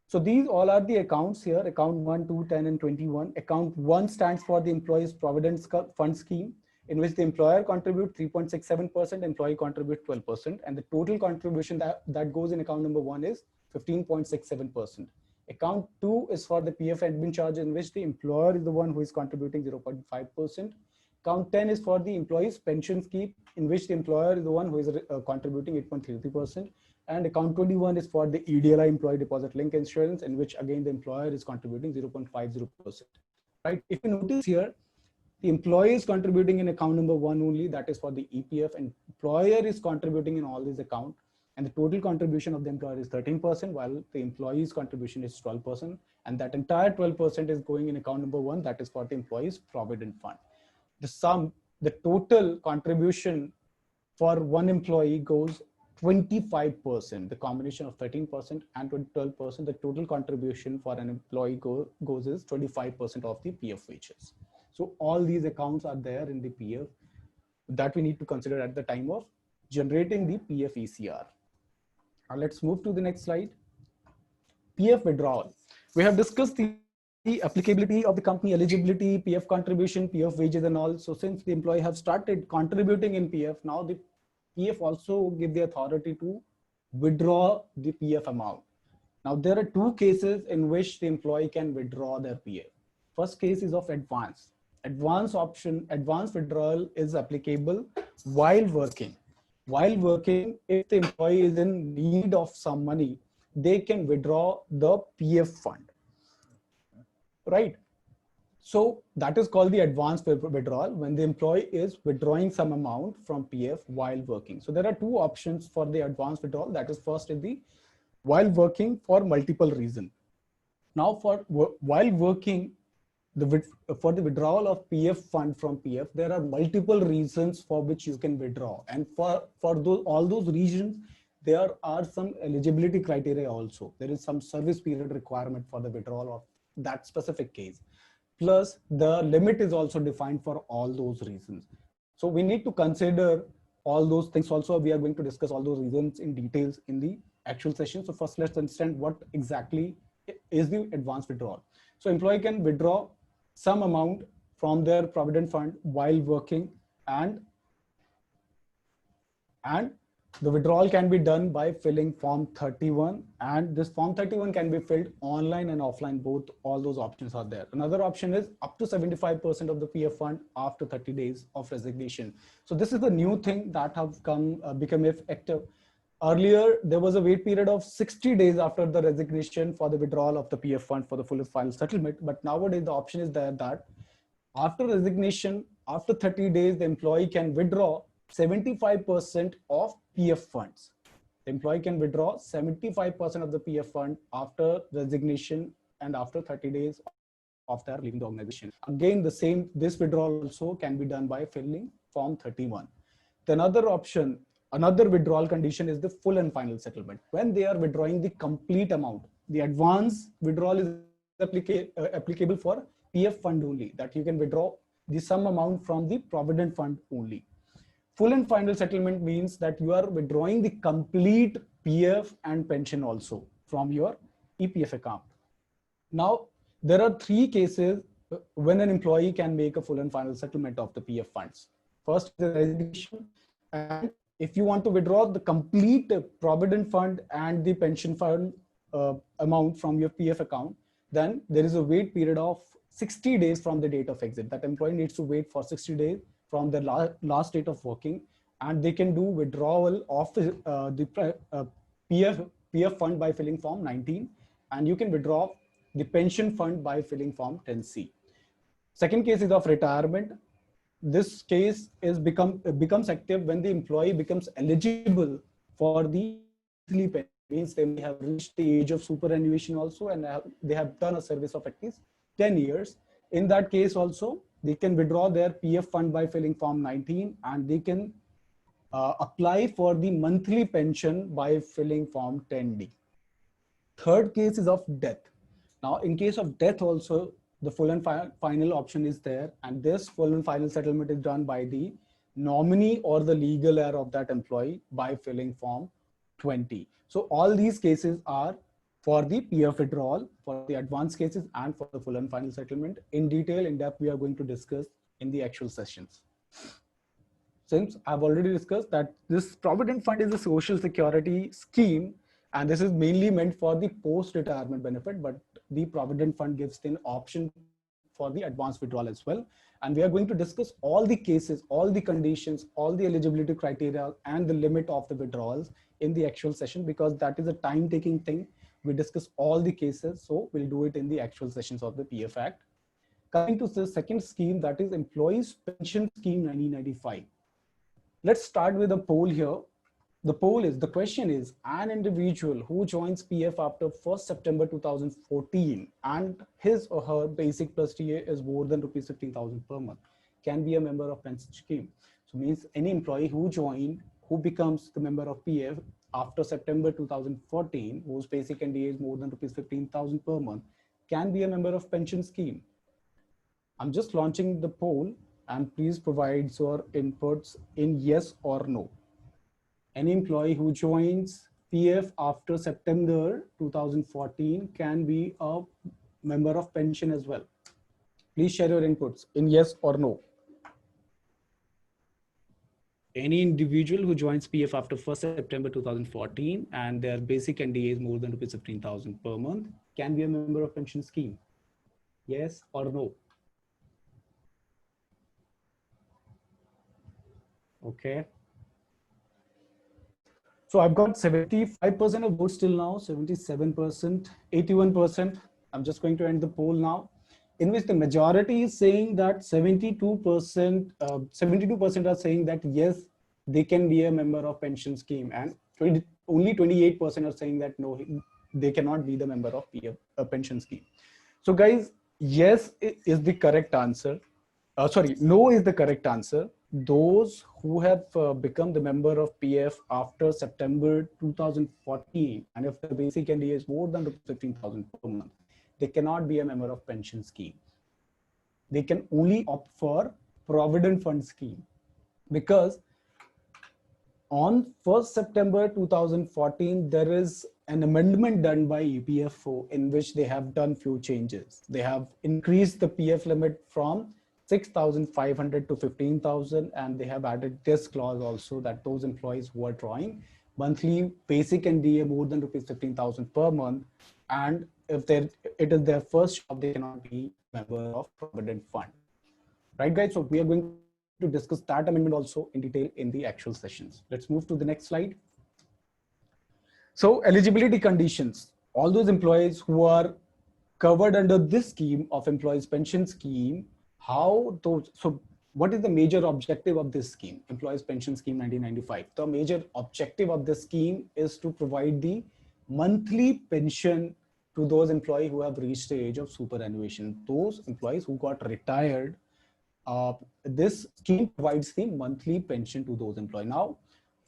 Speaker 1: So these all are the accounts here: account 1, 2, 10, and 21. Account 1 stands for the Employees Provident Fund scheme, in which the employer contributes 3.67%, employee contributes 12%, and the total contribution that goes in account number 1 is 15.67%. Account 2 is for the PF admin charge, in which the employer is the one who is contributing 0.5%. Account 10 is for the employee's pension scheme, in which the employer is the one who is contributing 8.33%. And account 21 is for the EDLI, employee deposit link insurance, in which again the employer is contributing 0.50%. Right? If you notice here, the employee is contributing in account number 1 only, that is for the EPF, and employer is contributing in all these accounts. And the total contribution of the employer is 13%, while the employee's contribution is 12%. And that entire 12% is going in account number 1, that is for the employee's provident fund. The total contribution for one employee goes 25%, the combination of 13% and 12%, the total contribution for an employee goes is 25% of the PF wages. So all these accounts are there in the PF that we need to consider at the time of generating the PF ECR. Now let's move to the next slide. PF withdrawal. We have discussed the applicability of the company, eligibility, PF contribution, PF wages and all. So since the employee have started contributing in PF, now the PF also give the authority to withdraw the PF amount. Now there are two cases in which the employee can withdraw their PF. First case is of advance. Advance withdrawal is applicable while working. While working, if the employee is in need of some money, they can withdraw the PF fund, right? So that is called the advance withdrawal, when the employee is withdrawing some amount from PF while working. So there are two options for the advance withdrawal. That is, first is the while working for multiple reasons. Now for while working, for the withdrawal of PF fund from PF, there are multiple reasons for which you can withdraw. And for all those reasons, there are some eligibility criteria also. There is some service period requirement for the withdrawal of that specific case. Plus the limit is also defined for all those reasons. So we need to consider all those things also. We are going to discuss all those reasons in details in the actual session. So first let's understand what exactly is the advance withdrawal. So employee can withdraw some amount from their provident fund while working, and the withdrawal can be done by filling form 31, and this form 31 can be filled online and offline, both. All those options are there. Another option is up to 75% of the PF fund after 30 days of resignation. So this is the new thing that have become effective. Earlier, there was a wait period of 60 days after the resignation for the withdrawal of the PF fund for the full and final settlement. But nowadays, the option is there that after resignation, after 30 days, the employee can withdraw 75% of PF funds. The employee can withdraw 75% of the PF fund after resignation and after 30 days of their leaving the organization. Again, this withdrawal also can be done by filling form 31. The another withdrawal condition is the full and final settlement. When they are withdrawing the complete amount, the advance withdrawal is applicable for PF fund only, that you can withdraw the sum amount from the provident fund only. Full and final settlement means that you are withdrawing the complete PF and pension also from your EPF account. Now, there are three cases when an employee can make a full and final settlement of the PF funds. First, the resignation, and if you want to withdraw the complete provident fund and the pension fund amount from your PF account, then there is a wait period of 60 days from the date of exit. That employee needs to wait for 60 days from the last date of working, and they can do withdrawal of the PF fund by filling form 19, and you can withdraw the pension fund by filling form 10C. Second case is of retirement. This case becomes active when the employee becomes eligible for the monthly pension. Means they may have reached the age of superannuation also, and they have done a service of at least 10 years. In that case also, they can withdraw their PF fund by filling form 19, and they can apply for the monthly pension by filling form 10D. Third case is of death. Now, in case of death also, the full and final option is there, and this full and final settlement is done by the nominee or the legal heir of that employee by filling form 20. So all these cases are for the PF withdrawal, for the advanced cases, and for the full and final settlement. In detail, in depth, we are going to discuss in the actual sessions. Since I've already discussed that this provident fund is a social security scheme, and this is mainly meant for the post-retirement benefit, but the provident fund gives an option for the advanced withdrawal as well. And we are going to discuss all the cases, all the conditions, all the eligibility criteria, and the limit of the withdrawals in the actual session, because that is a time-taking thing. We discuss all the cases, so we'll do it in the actual sessions of the PF Act. Coming to the second scheme, that is Employees Pension Scheme 1995. Let's start with a poll here. The question is, an individual who joins PF after 1st September 2014 and his or her basic plus TA is more than rupees 15,000 per month can be a member of pension scheme. So means any employee who becomes the member of PF after September 2014, whose basic NDA is more than rupees 15,000 per month, can be a member of pension scheme. I'm just launching the poll, and please provide your inputs in yes or no. Any employee who joins PF after September 2014 can be a member of pension as well. Please share your inputs in yes or no. Any individual who joins PF after 1st September 2014 and their basic NDA is more than rupees 15,000 per month can be a member of pension scheme. Yes or no? Okay. So I've got 75% of votes till now, 77%, 81%. I'm just going to end the poll now, in which the majority is saying that 72%, 72% are saying that yes, they can be a member of pension scheme, and only 28% are saying that no, they cannot be the member of pension scheme. So guys, yes is the correct answer. No is the correct answer. Those who have become the member of PF after September 2014, and if the basic NDA is more than 15,000 per month, they cannot be a member of pension scheme. They can only opt for provident fund scheme, because on 1st September 2014, there is an amendment done by EPFO in which they have done few changes. They have increased the PF limit from 6,500 to 15,000, and they have added this clause also that those employees who are drawing monthly basic NDA more than rupees 15,000 per month, and if it is their first job, they cannot be a member of provident fund. Right, guys? So we are going to discuss that amendment also in detail in the actual sessions. Let's move to the next slide. So eligibility conditions, all those employees who are covered under this scheme of employees pension scheme, so what is the major objective of this scheme, Employees Pension Scheme 1995? The major objective of this scheme is to provide the monthly pension to those employees who have reached the age of superannuation. Those employees who got retired, this scheme provides the monthly pension to those employees. Now,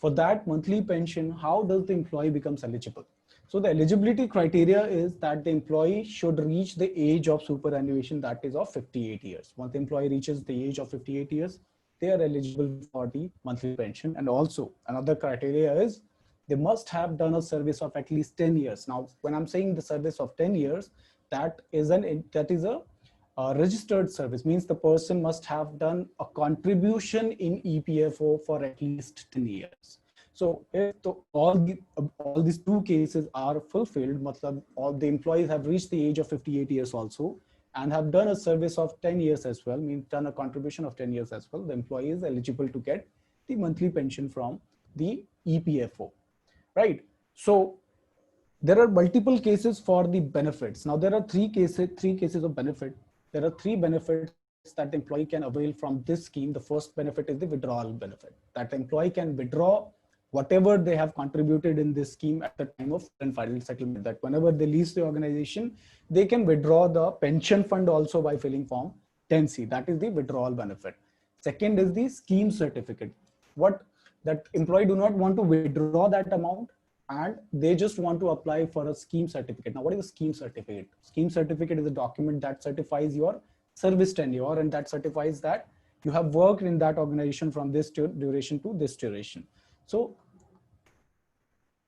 Speaker 1: for that monthly pension, how does the employee becomes eligible? So the eligibility criteria is that the employee should reach the age of superannuation, that is of 58 years. Once the employee reaches the age of 58 years, they are eligible for the monthly pension. And also another criteria is they must have done a service of at least 10 years. Now, when I'm saying the service of 10 years, that is a registered service, means the person must have done a contribution in EPFO for at least 10 years. So if all these two cases are fulfilled, all the employees have reached the age of 58 years also and have done a service of 10 years as well, means done a contribution of 10 years as well, the employee is eligible to get the monthly pension from the EPFO, right? So there are multiple cases for the benefits. Now there are three cases of benefit. There are three benefits that the employee can avail from this scheme. The first benefit is the withdrawal benefit, that the employee can withdraw whatever they have contributed in this scheme at the time of final settlement, that whenever they leave the organization, they can withdraw the pension fund also by filling form 10C. That is the withdrawal benefit. Second is the scheme certificate. What that employee do not want to withdraw that amount and they just want to apply for a scheme certificate. Now, what is a scheme certificate? Scheme certificate is a document that certifies your service tenure and that certifies that you have worked in that organization from this duration to this duration. So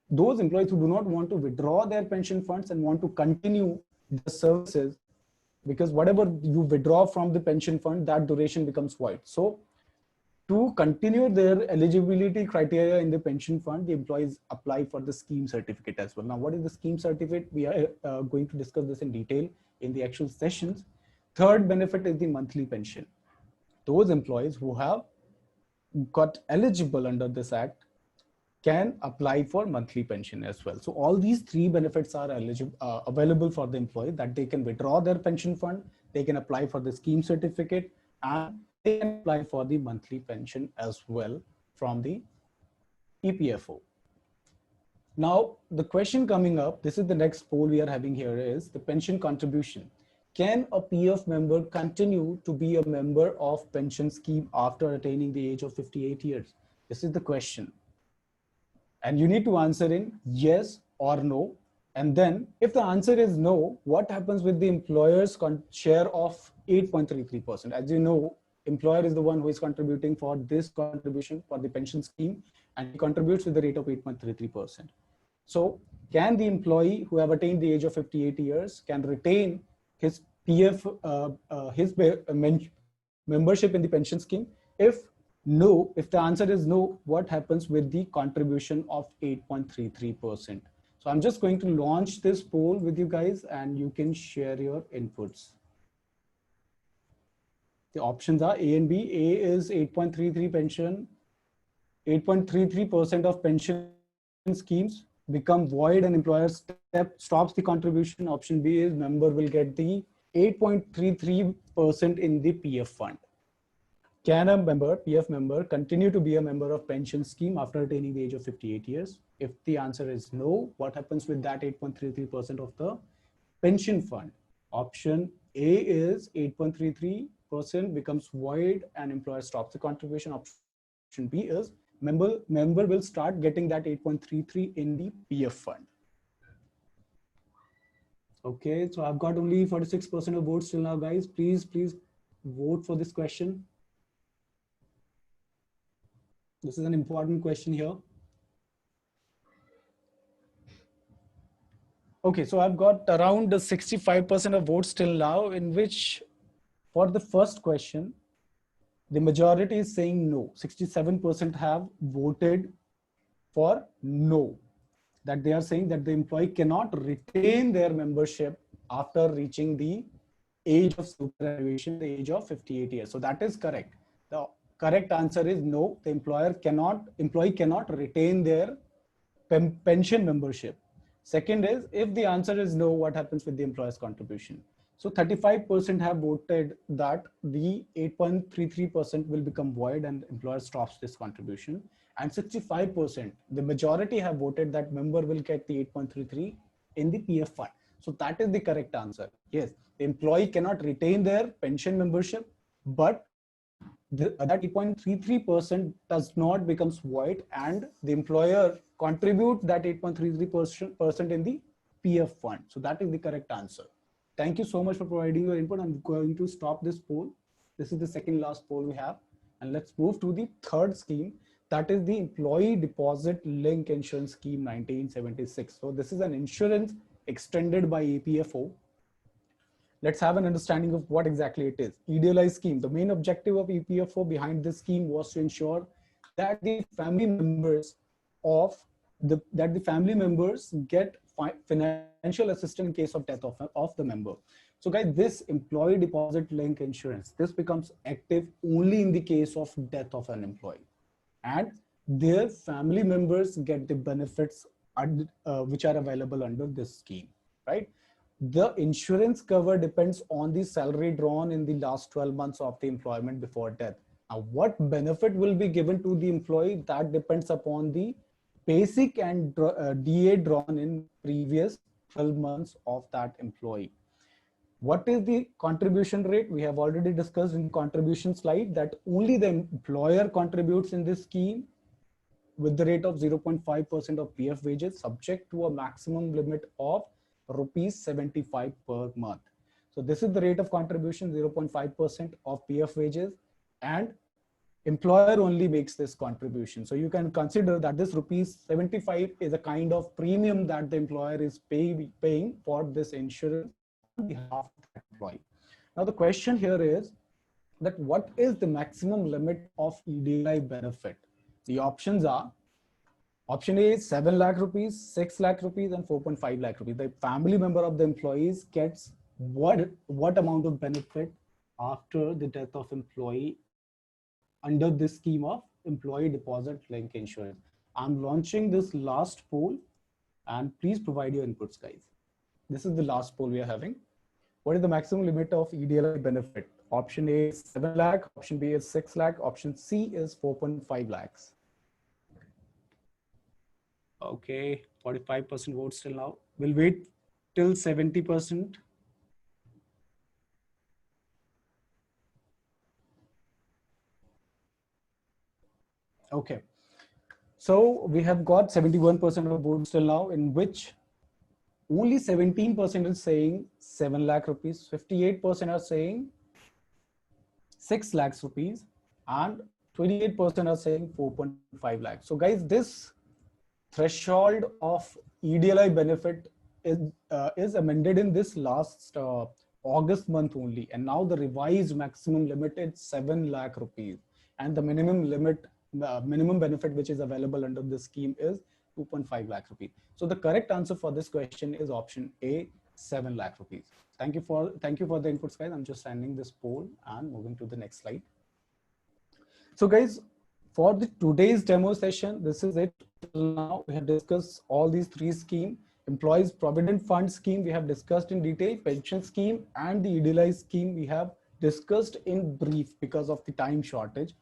Speaker 1: those employees who do not want to withdraw their pension funds and want to continue the services, because whatever you withdraw from the pension fund, that duration becomes void. So to continue their eligibility criteria in the pension fund, the employees apply for the scheme certificate as well. Now, what is the scheme certificate? We are going to discuss this in detail in the actual sessions. Third benefit is the monthly pension. Those employees who have got eligible under this act can apply for monthly pension as well. So all these three benefits are available for the employee, that they can withdraw their pension fund, they can apply for the scheme certificate, and they can apply for the monthly pension as well from the EPFO. Now, the question coming up, this is the next poll we are having here, is the pension contribution. Can a PF member continue to be a member of pension scheme after attaining the age of 58 years? This is the question. And you need to answer in yes or no. And then if the answer is no, what happens with the employer's share of 8.33%? As you know, employer is the one who is contributing for this contribution for the pension scheme, and he contributes with the rate of 8.33%. So can the employee who have attained the age of 58 years can retain his PF, membership in the pension scheme? If no, if the answer is no, what happens with the contribution of 8.33%? So I'm just going to launch this poll with you guys and you can share your inputs. The options are A and B. A is 8.33 pension. 8.33% of pension schemes become void and employer stops the contribution. Option B is member will get the 8.33% in the PF fund. Can a member, PF member, continue to be a member of pension scheme after attaining the age of 58 years? If the answer is no, what happens with that 8.33% of the pension fund? Option A is 8.33% becomes void and employer stops the contribution. Option B is member will start getting that 8.33 in the PF fund. Okay, so I've got only 46% of votes till now, guys. Please vote for this question. This is an important question here. Okay, so I've got around 65% of votes till now, in which for the first question, the majority is saying no. 67% have voted for no, that they are saying that the employee cannot retain their membership after reaching the age of superannuation, the age of 58 years. So that is correct. The correct answer is no. The employee cannot retain their pension membership. Second is, if the answer is no, what happens with the employer's contribution? So 35% have voted that the 8.33% will become void and employer stops this contribution. And 65%, the majority have voted that member will get the 8.33 in the PF fund. So that is the correct answer. Yes, the employee cannot retain their pension membership, but that 8.33% does not becomes void and the employer contributes that 8.33% in the PF fund. So that is the correct answer. Thank you so much for providing your input. I'm going to stop this poll. This is the second last poll we have. And let's move to the third scheme. That is the Employee Deposit Link Insurance Scheme 1976. So this is an insurance extended by EPFO. Let's have an understanding of what exactly it is. EDLI scheme. The main objective of EPFO behind this scheme was to ensure that the family members get financial assistance in case of death of the member. So guys, this employee deposit link insurance, this becomes active only in the case of death of an employee, and their family members get the benefits which are available under this scheme, right? The insurance cover depends on the salary drawn in the last 12 months of the employment before death. Now, what benefit will be given to the employee, that depends upon the basic and DA drawn in previous 12 months of that employee. What is the contribution rate? We have already discussed in contribution slide that only the employer contributes in this scheme with the rate of 0.5% of PF wages, subject to a maximum limit of ₹75 per month. So this is the rate of contribution, 0.5% of PF wages, and employer only makes this contribution. So you can consider that this ₹75 is a kind of premium that the employer is paying for this insurance on behalf of the employee. Now the question here is that what is the maximum limit of EDLI benefit? The options are, option A is 7 lakh rupees, 6 lakh rupees, and 4.5 lakh rupees. The family member of the employees gets what amount of benefit after the death of employee under this scheme of employee deposit link insurance. I'm launching this last poll and please provide your inputs, guys. This is the last poll we are having. What is the maximum limit of EDLI benefit? Option A is 7 lakh, option B is 6 lakh, option C is 4.5 lakhs. Okay, 45% votes till now. We'll wait till 70%. Okay, so we have got 71% of votes till now, in which only 17% is saying 7 lakh rupees, 58% are saying 6 lakhs rupees, and 28% are saying 4.5 lakhs. So guys, this threshold of EDLI benefit is amended in this last August month only, and now the revised maximum limit is 7 lakh rupees, and the minimum limit, minimum benefit which is available under this scheme is 2.5 lakh rupees. So the correct answer for this question is option A, 7 lakh rupees. Thank you for the inputs, guys. I'm just ending this poll and moving to the next slide. So guys, for the today's demo session, this is it. Now we have discussed all these three schemes: employees provident fund scheme we have discussed in detail, pension scheme, and the EDLI scheme we have discussed in brief because of the time shortage.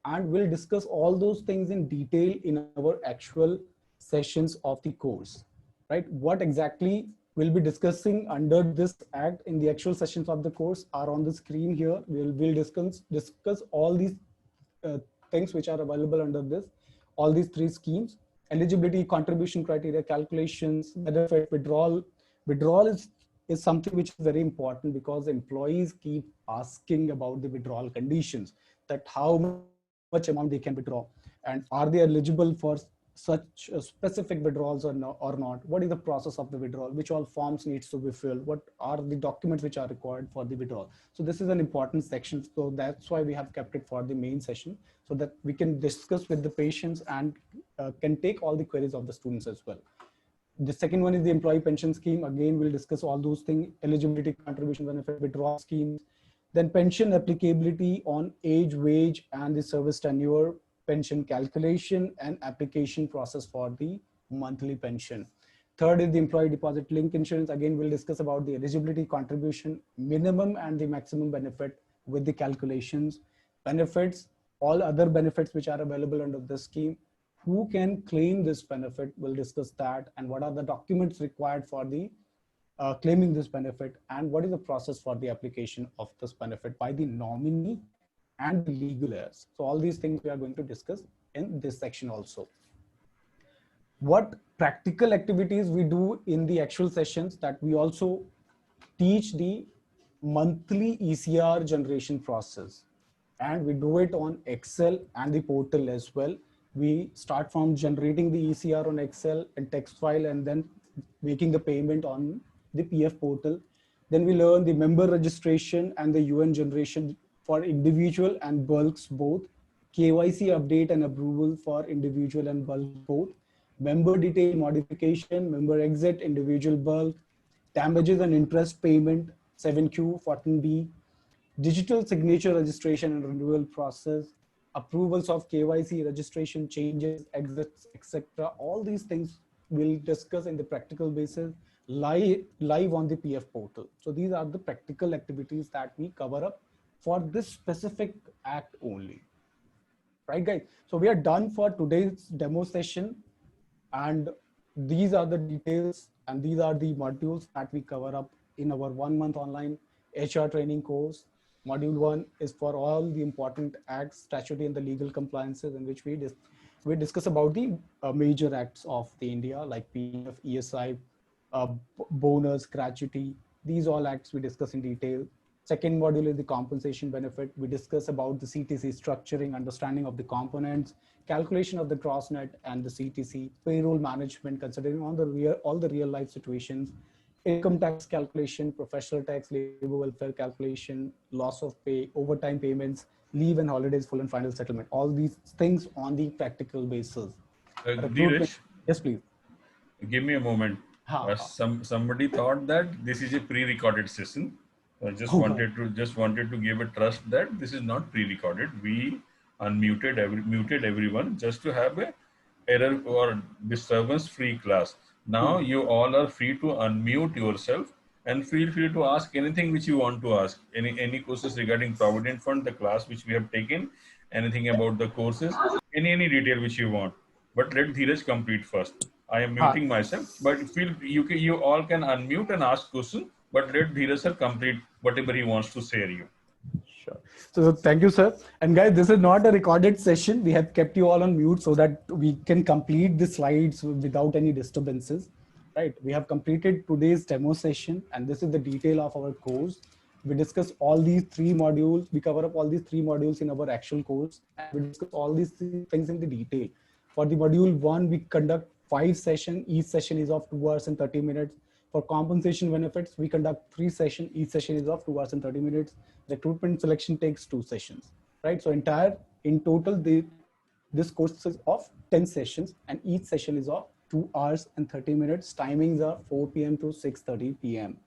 Speaker 1: And we'll discuss all those things in detail in our actual sessions of the course, right? What exactly we'll be discussing under this act in the actual sessions of the course are on the screen here. We'll discuss all these things which are available under this, all these three schemes: eligibility, contribution criteria, calculations, benefit, withdrawal. Withdrawal is something which is very important because employees keep asking about the withdrawal conditions, that how much amount they can withdraw, and are they eligible for such specific withdrawals or not? What is the process of the withdrawal? Which all forms needs to be filled? What are the documents which are required for the withdrawal? So this is an important section. So that's why we have kept it for the main session, so that we can discuss with the patients and can take all the queries of the students as well. The second one is the employee pension scheme. Again, we'll discuss all those things: eligibility, contribution, benefit, withdrawal schemes. Then pension applicability on age, wage, and the service tenure, pension calculation and application process for the monthly pension. Third is the employee deposit link insurance. Again, we'll discuss about the eligibility, contribution, minimum and the maximum benefit with the calculations, benefits, all other benefits which are available under this scheme. Who can claim this benefit? We'll discuss that, and what are the documents required for the claiming this benefit, and what is the process for the application of this benefit by the nominee and the legal heirs. So all these things we are going to discuss in this section also. What practical activities we do in the actual sessions, that we also teach the monthly ECR generation process, and we do it on Excel and the portal as well. We start from generating the ECR on Excel and text file, and then making the payment on the PF portal. Then we learn the member registration and the UN generation for individual and bulks both, KYC update and approval for individual and bulk both, member detail modification, member exit, individual bulk, damages and interest payment, 7Q, 14B, digital signature registration and renewal process, approvals of KYC, registration changes, exits, etc. All these things we'll discuss in the practical basis live on the PF portal. So these are the practical activities that we cover up for this specific act only. Right, guys? So we are done for today's demo session, and these are the details and these are the modules that we cover up in our 1 month online HR training course. Module 1 is for all the important acts, statutory and the legal compliances, in which we discuss about the major acts of the India, like PF, ESI, bonus, gratuity. These all acts we discuss in detail. Second module is the compensation benefit. We discuss about the CTC structuring, understanding of the components, calculation of the gross net and the CTC, payroll management, considering all the real life situations, income tax calculation, professional tax, labor welfare calculation, loss of pay, overtime payments, leave and holidays, full and final settlement. All these things on the practical basis.
Speaker 2: Dheeraj,
Speaker 1: Yes, please.
Speaker 2: give me a moment.
Speaker 1: Ha, ha.
Speaker 2: Somebody thought that this is a pre-recorded session. I just
Speaker 1: Oh God.
Speaker 2: wanted to give a trust that this is not pre-recorded. We muted everyone just to have a error or disturbance free class. Now
Speaker 1: Hmm.
Speaker 2: you all are free to unmute yourself and feel free to ask anything which you want to ask. Any questions regarding Provident Fund, the class which we have taken, anything about the courses, any detail which you want. But let Dheeraj complete first. I am
Speaker 1: Ha.
Speaker 2: muting myself, but feel you all can unmute and ask questions. But let Dheeraj sir complete whatever he wants to share you.
Speaker 1: Sure. So thank you, sir. And guys, this is not a recorded session. We have kept you all on mute so that we can complete the slides without any disturbances. Right. We have completed today's demo session, and this is the detail of our course. We discuss all these three modules. We cover up all these three modules in our actual course, and we discuss all these things in the detail. For the module one, we conduct 5 sessions. Each session is of 2 hours and 30 minutes. For compensation benefits, we conduct 3 sessions. Each session is of 2 hours and 30 minutes. Recruitment selection takes 2 sessions, right? So in total, this course is of 10 sessions, and each session is of 2 hours and 30 minutes. Timings are 4 p.m. to 6:30 p.m.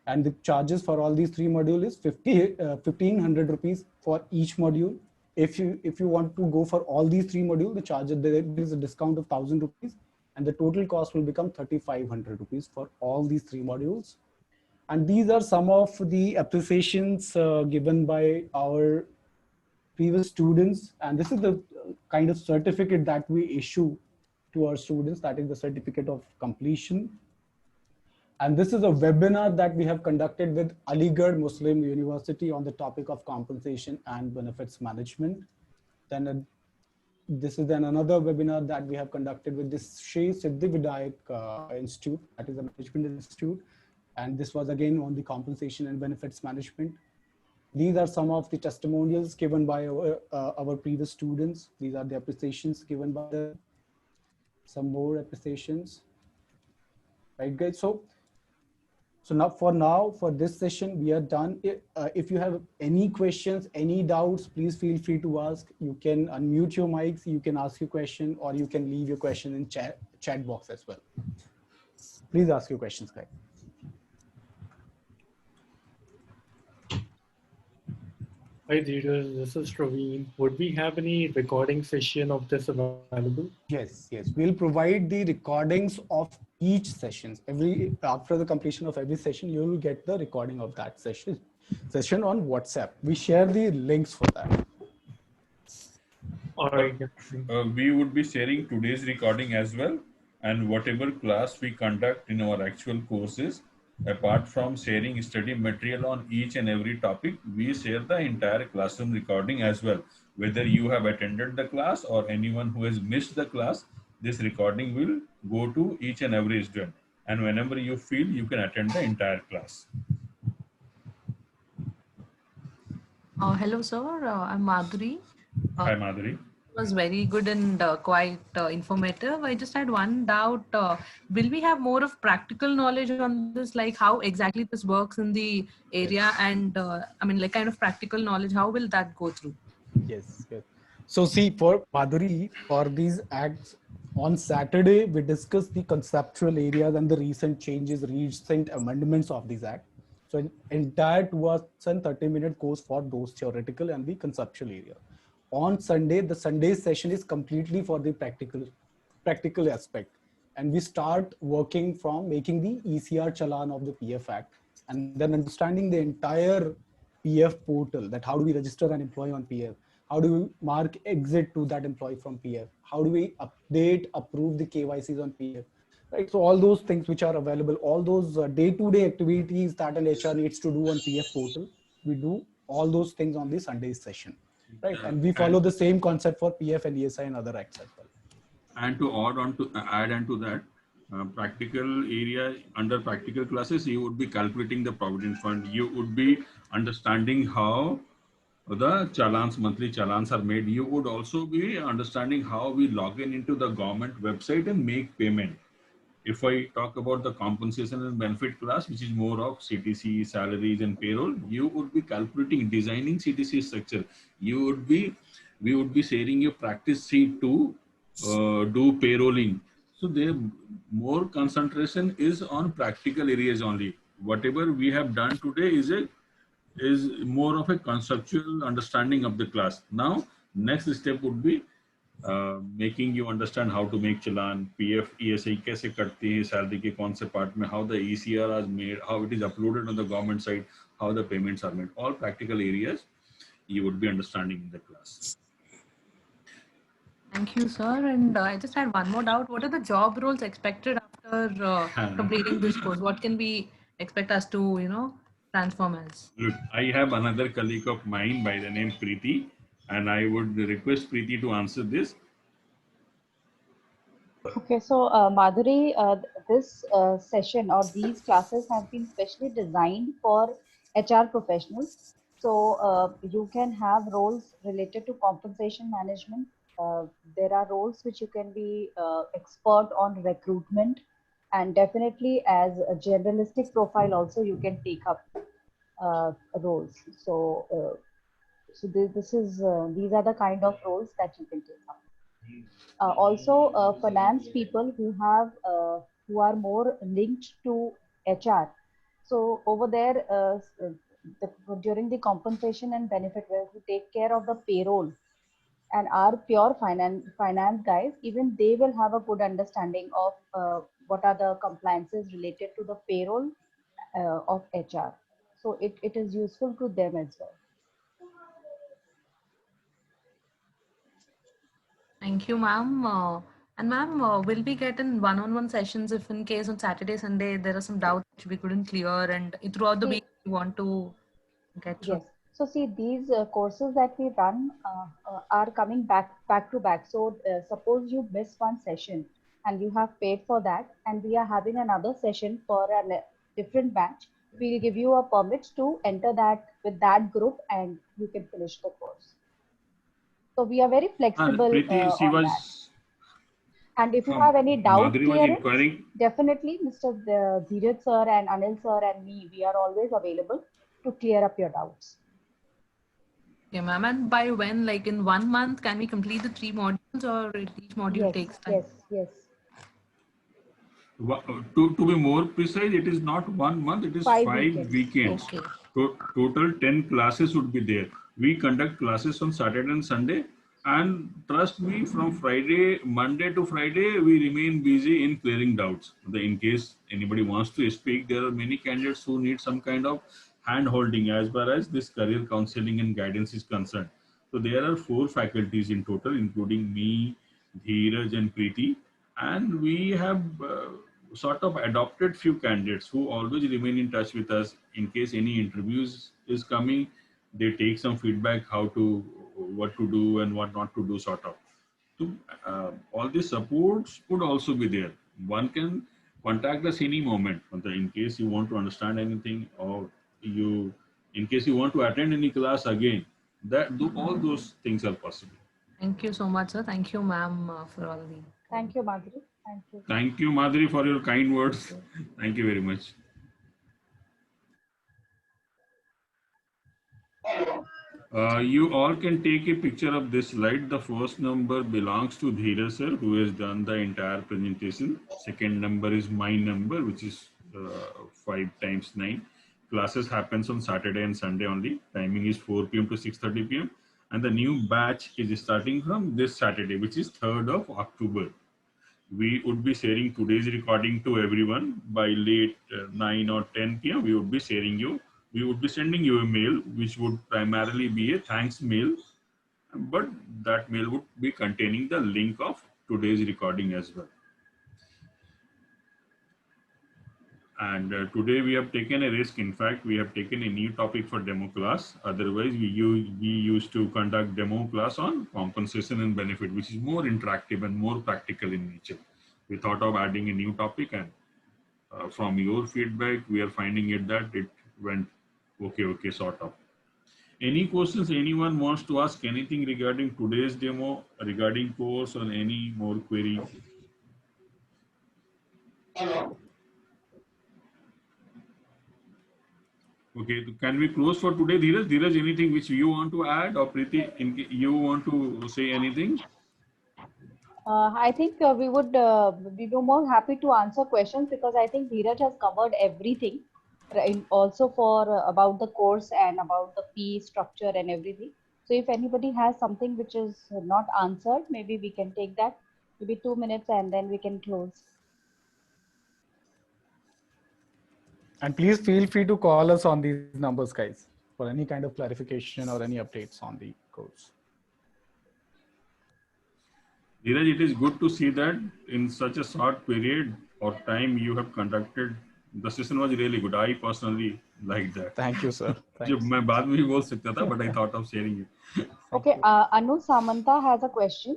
Speaker 1: And the charges for all these three modules is 1,500 rupees for each module. If you want to go for all these three modules, the charge there is a discount of 1,000 rupees, and the total cost will become 3,500 rupees for all these three modules. And these are some of the appreciations given by our previous students. And this is the kind of certificate that we issue to our students, that is the certificate of completion. And this is a webinar that we have conducted with Aligarh Muslim University on the topic of compensation and benefits management. This is then another webinar that we have conducted with this Shri Siddhividayak Institute, that is a management institute. And this was again on the compensation and benefits management. These are some of the testimonials given by our previous students. These are the appreciations given by them. Some more appreciations, right guys? So now for this session, we are done. If you have any questions, any doubts, please feel free to ask. You can unmute your mics, you can ask your question, or you can leave your question in chat box as well. Please ask your questions, guys.
Speaker 3: Hi, Dheeraj. This is Praveen. Would we have any recording session of this available?
Speaker 1: Yes. We'll provide the recordings of each session. After the completion of every session, you will get the recording of that session on WhatsApp. We share the links for that.
Speaker 3: All right.
Speaker 2: We would be sharing today's recording as well, and whatever class we conduct in our actual courses. Apart from sharing study material on each and every topic, we share the entire classroom recording as well. Whether you have attended the class or anyone who has missed the class, this recording will go to each and every student. And whenever you feel, you can attend the entire class.
Speaker 4: Hello, sir. I'm Madhuri.
Speaker 2: Hi, Madhuri.
Speaker 4: It was very good and quite informative. I just had one doubt. Will we have more of practical knowledge on this, like how exactly this works in the area? And I mean, like kind of practical knowledge, how will that go through?
Speaker 1: Yes. So see, for Madhuri, for these acts, on Saturday, we discussed the conceptual areas and the recent changes, recent amendments of these acts. So an entire 2 hours and 30-minute course for those theoretical and the conceptual area. On Sunday, the Sunday session is completely for the practical aspect. And we start working from making the ECR challan of the PF Act, and then understanding the entire PF portal, that how do we register an employee on PF? How do we mark exit to that employee from PF? How do we update, approve the KYCs on PF? Right. So all those things which are available, all those day-to-day activities that an HR needs to do on PF portal, we do all those things on the Sunday session. Right. And we follow the same concept for PF and ESI and other acts as well.
Speaker 2: And to add on to that, practical area, under practical classes, you would be calculating the provident fund. You would be understanding how the challans, monthly challans are made. You would also be understanding how we log in into the government website and make payment. If I talk about the compensation and benefit class, which is more of CTC, salaries and payroll, you would be calculating, designing CTC structure. We would be sharing your practice sheet to do payrolling. So their more concentration is on practical areas only. Whatever we have done today is more of a conceptual understanding of the class. Now, next step would be making you understand how to make challan, PF, ESI कैसे कटती है, salary के कौन से part में, how the ECR is made, how it is uploaded on the government side, how the payments are made. All practical areas you would be understanding in the class.
Speaker 4: Thank you, sir. And I just had one more doubt. What are the job roles expected after completing this course? What can we expect us to, transform as?
Speaker 2: Look, I have another colleague of mine by the name Preeti, and I would request Preeti to answer this.
Speaker 5: Okay, so Madhuri, this session or these classes have been specially designed for HR professionals. So you can have roles related to compensation management. There are roles which you can be expert on recruitment, and definitely as a generalistic profile also you can take up roles. So these are the kind of roles that you can take up. Also, finance people who are more linked to HR. So over there, during the compensation and benefit, where we take care of the payroll, and our pure finance guys, even they will have a good understanding of what are the compliances related to the payroll of HR. So it is useful to them as well.
Speaker 4: Thank you, ma'am. And ma'am, will we get in one-on-one sessions if in case on Saturday, Sunday, there are some doubts which we couldn't clear and throughout the week we want to get through?
Speaker 5: Yes. So see, these courses that we run are coming back to back. So suppose you miss one session and you have paid for that, and we are having another session for a different batch, we'll give you a permit to enter that with that group and you can finish the course. So we are very flexible
Speaker 2: Preeti, she
Speaker 5: on
Speaker 2: was,
Speaker 5: that. And if you have any doubt
Speaker 2: Madhuri was
Speaker 5: clearance,
Speaker 2: inquiring.
Speaker 5: definitely Mr. Dheeraj sir and Anil sir and me, we are always available to clear up your doubts.
Speaker 4: Okay, ma'am. And by when, like in 1 month, can we complete the 3 modules or each module takes time?
Speaker 5: Yes.
Speaker 2: To be more precise, it is not 1 month, it is 5 weekends.
Speaker 4: Okay.
Speaker 2: Total 10 classes would be there. We conduct classes on Saturday and Sunday, and trust me, from Monday to Friday, we remain busy in clearing doubts. In case anybody wants to speak, there are many candidates who need some kind of hand holding as far as this career counseling and guidance is concerned. So there are 4 faculties in total, including me, Dheeraj and Preeti, and we have sort of adopted few candidates who always remain in touch with us. In case any interviews is coming, they take some feedback what to do and what not to do, sort of. So all these supports would also be there. One can contact us any moment in case you want to understand anything, or in case you want to attend any class again. All those things are possible.
Speaker 4: Thank you so much, sir. Thank you, ma'am, for all the.
Speaker 5: Thank you, Madhuri. Thank you.
Speaker 2: Thank you, Madhuri, for your kind words. Thank you very much. You all can take a picture of this slide. The first number belongs to Dheeraj sir, who has done the entire presentation. Second number is my number, which is 5 times 9. Classes happens on Saturday and Sunday only. Timing is 4 p.m. to 6:30 p.m. And the new batch is starting from this Saturday, which is 3rd of October. We would be sharing today's recording to everyone by late 9 or 10 p.m. We would be sending you a mail, which would primarily be a thanks mail, but that mail would be containing the link of today's recording as well. And today we have taken a risk. In fact, we have taken a new topic for demo class. Otherwise, we used to conduct demo class on compensation and benefit, which is more interactive and more practical in nature. We thought of adding a new topic, and from your feedback, we are finding that it went okay, sort of. Any questions? Anyone wants to ask anything regarding today's demo, regarding course, or any more query? Okay, can we close for today, Dheeraj? Dheeraj, anything which you want to add, or Preeti, you want to say anything?
Speaker 5: I think we would be more happy to answer questions because I think Dheeraj has covered everything, right? Also for about the course and about the fee structure and everything. So if anybody has something which is not answered, maybe we can take that, maybe 2 minutes, and then we can close.
Speaker 1: And please feel free to call us on these numbers, guys, for any kind of clarification or any updates on the course.
Speaker 2: Dheeraj, it is good to see that in such a short period of time you have conducted. The session was really good. I personally like that.
Speaker 1: Thank you, sir.
Speaker 2: जो
Speaker 1: Thanks.
Speaker 2: मैं बाद में भी बोल सकता था, but I thought of sharing it.
Speaker 5: Okay, Anu Samanta has a question.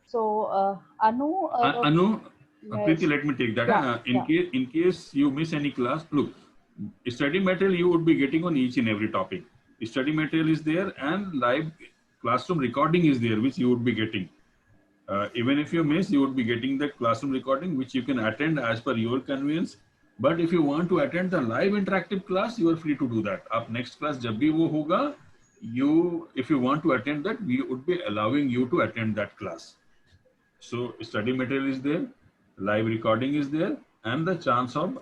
Speaker 5: So, Anu,
Speaker 2: Anu, Preeti,
Speaker 5: yes,
Speaker 2: let me take that.
Speaker 5: yeah, yeah.
Speaker 2: In case you miss any class, look, study material you would be getting on each and every topic. Study material is there and live classroom recording is there, which you would be getting. Even if you miss, you would be getting the classroom recording, which you can attend as per your convenience. But if you want to attend the live interactive class, you are free to do that. Up next class, जब भी वो होगा, if you want to attend that, we would be allowing you to attend that class. So study material is there, live recording is there, and the chance of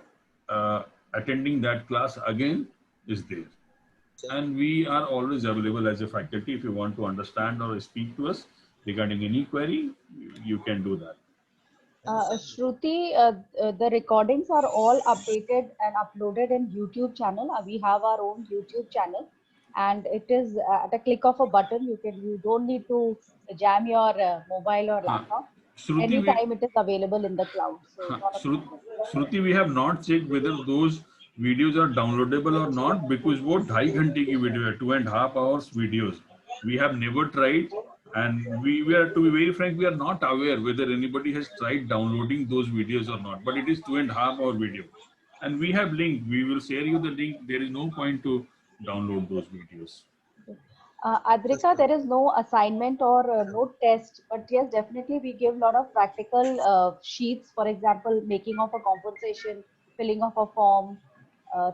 Speaker 2: attending that class again is there. And we are always available as a faculty. If you want to understand or speak to us regarding any query, you can do that.
Speaker 5: Shruti, the recordings are all updated and uploaded in YouTube channel. We have our own YouTube channel, and it is at a click of a button. You don't need to jam your mobile or laptop.
Speaker 2: Shruti,
Speaker 5: Anytime it is available in the cloud. So it's not a problem.
Speaker 2: Shruti, we have not checked whether those videos are downloadable or not because वो 2.5 घंटे की video है, 2.5 hours videos. We have never tried, and we are, to be very frank, we are not aware whether anybody has tried downloading those videos or not. But it is 2.5 hour video, and we have link. We will share you the link. There is no point to download those videos.
Speaker 5: Adrika, there is no assignment or no test, but yes, definitely we give a lot of practical sheets, for example, making of a compensation, filling of a form,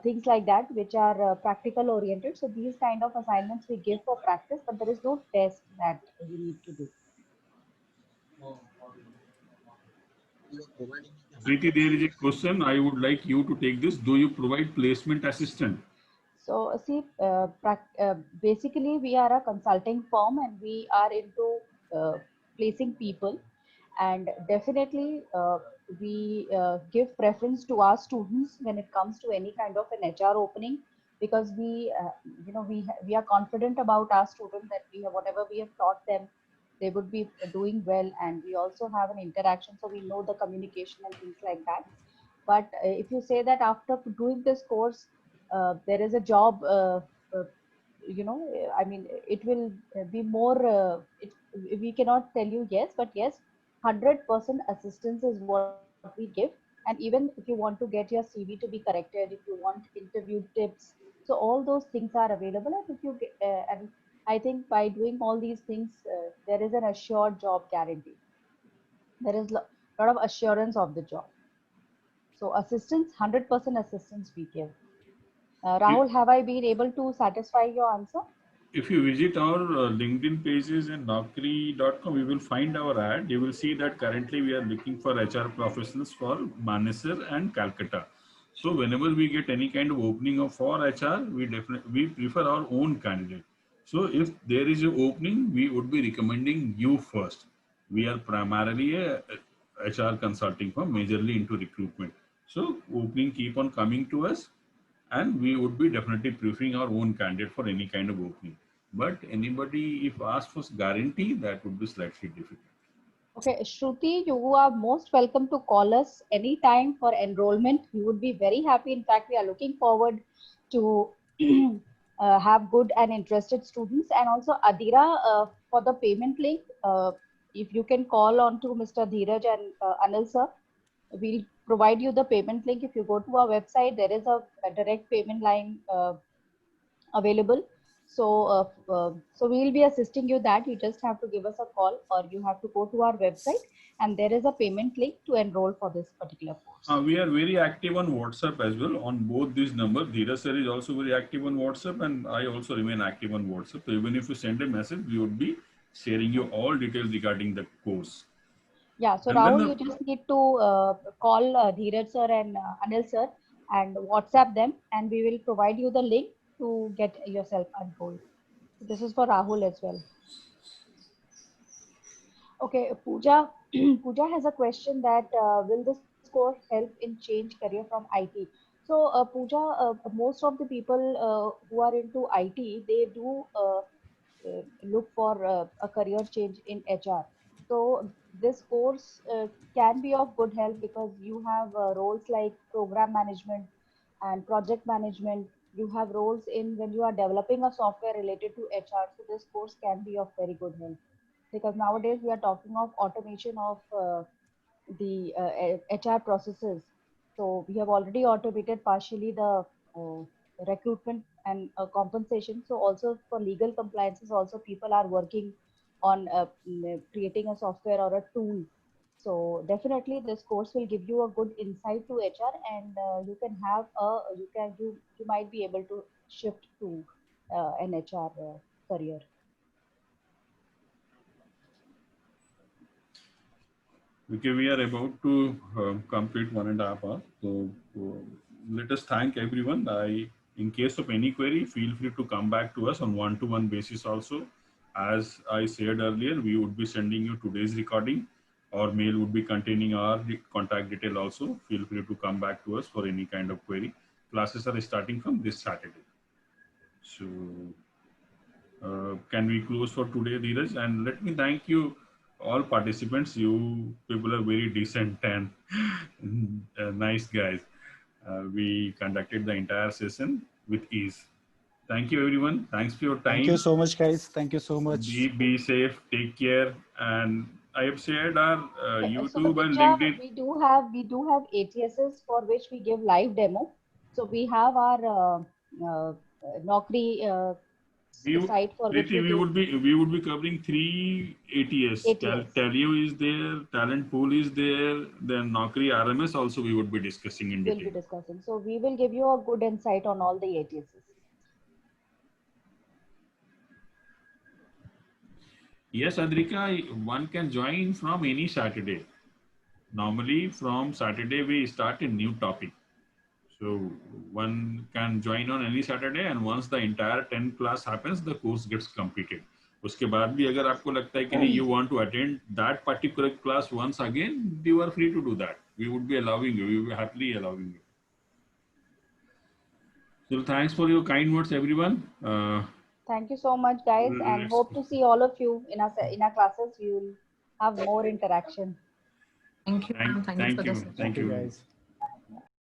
Speaker 5: things like that, which are practical oriented. So these kind of assignments we give for practice, but there is no test that you need to do.
Speaker 2: Preeti, there is a question. I would like you to take this. Do you provide placement assistant?
Speaker 5: So see, basically we are a consulting firm and we are into placing people, and definitely we give preference to our students when it comes to any kind of an HR opening, because we we are confident about our students that whatever we have taught them, they would be doing well, and we also have an interaction, so we know the communication and things like that. But if you say that after doing this course there is a job, uh, I mean, it will be more, we cannot tell you yes, but yes, 100% assistance is what we give. And even if you want to get your CV to be corrected, if you want interview tips, so all those things are available. And if you get, and I think by doing all these things, there is an assured job guarantee. There is a lot of assurance of the job. So assistance, 100% assistance we give. Rahul, have I been able to satisfy your answer?
Speaker 2: If you visit our LinkedIn pages and Naukri.com, you will find our ad. You will see that currently we are looking for HR professionals for Manesar and Calcutta. So whenever we get any kind of opening of for HR, we prefer our own candidate. So if there is an opening, we would be recommending you first. We are primarily a HR consulting firm, majorly into recruitment. So opening keep on coming to us, and we would be definitely preferring our own candidate for any kind of opening. But anybody, if asked for guarantee, that would be slightly difficult.
Speaker 5: Okay, Shruti, you are most welcome to call us anytime for enrollment. We would be very happy. In fact, we are looking forward to have good and interested students. And also, Adira, for the payment link, if you can call on to Mr. Dheeraj and Anil sir, we'll provide you the payment link. If you go to our website, there is a direct payment line available. So we will be assisting you that. You just have to give us a call, or you have to go to our website, and there is a payment link to enroll for this particular course.
Speaker 2: We are very active on WhatsApp as well on both these numbers. Dheeraj sir is also very active on WhatsApp, and I also remain active on WhatsApp. So even if you send a message, we would be sharing you all details regarding the course.
Speaker 5: Yeah, so
Speaker 2: And then
Speaker 5: Rahul, you just need to call Dheeraj sir and Anil sir and WhatsApp them, and we will provide you the link to get yourself enrolled. This is for Rahul as well. Okay, Pooja, Pooja has a question that will this course help in change career from IT? So, Pooja, most of the people who are into IT, they do look for a career change in HR. So, this course can be of good help because you have roles like program management and project management. You have roles in when you are developing a software related to HR. So, this course can be of very good help because nowadays we are talking of automation of the HR processes. So we have already automated partially the recruitment and compensation. So also for legal compliances, also people are working on creating a software or a tool. So definitely this course will give you a good insight to HR, and you can have a you might be able to shift to an HR career.
Speaker 2: okay, we are about to complete 1.5 hours. So let us thank everyone. In case of any query, feel free to come back to us on one-to-one basis also. As I said earlier, we would be sending you today's recording. Our mail would be containing our contact detail also. Feel free to come back to us for any kind of query. Classes are starting from this Saturday. So can we close for today, Dheeraj? And let me thank you, all participants. You people are very decent and nice guys. We conducted the entire session with ease. Thank you, everyone. Thanks for your
Speaker 1: Thank you
Speaker 2: time.
Speaker 1: so much, guys. Thank you so much.
Speaker 2: Be safe. Take care. And I have shared our
Speaker 5: So
Speaker 2: YouTube and
Speaker 5: Pooja,
Speaker 2: LinkedIn.
Speaker 5: we do have ATSs for which we give live demo. So we have our Naukri site for which
Speaker 2: Preeti,
Speaker 5: we do
Speaker 2: we would be covering three ATS.
Speaker 5: ATS.
Speaker 2: Taleo is there, Talent Pool is there, then Naukri RMS also we would be discussing in
Speaker 5: We'll
Speaker 2: detail.
Speaker 5: be discussing. So we will give you a good insight on all the ATSs.
Speaker 2: Yes, Adrika, one can join from any Saturday. Normally, from Saturday we start a new topic. So one can join on any Saturday, and once the entire 10 class happens, the course gets completed. उसके बाद भी अगर आपको लगता है कि नहीं, you want to attend that particular class once again, you are free to do that. We would be allowing you. We would be happily allowing you. So thanks for your kind words, everyone.
Speaker 5: Thank you so much, guys, and
Speaker 2: Let's
Speaker 5: hope to see all of you in our classes. You'll have more interaction.
Speaker 4: Thank you, ma'am. Thank you
Speaker 2: thank
Speaker 4: for the
Speaker 2: you,
Speaker 4: session.
Speaker 2: thank
Speaker 1: Thank you,
Speaker 2: you.
Speaker 1: guys.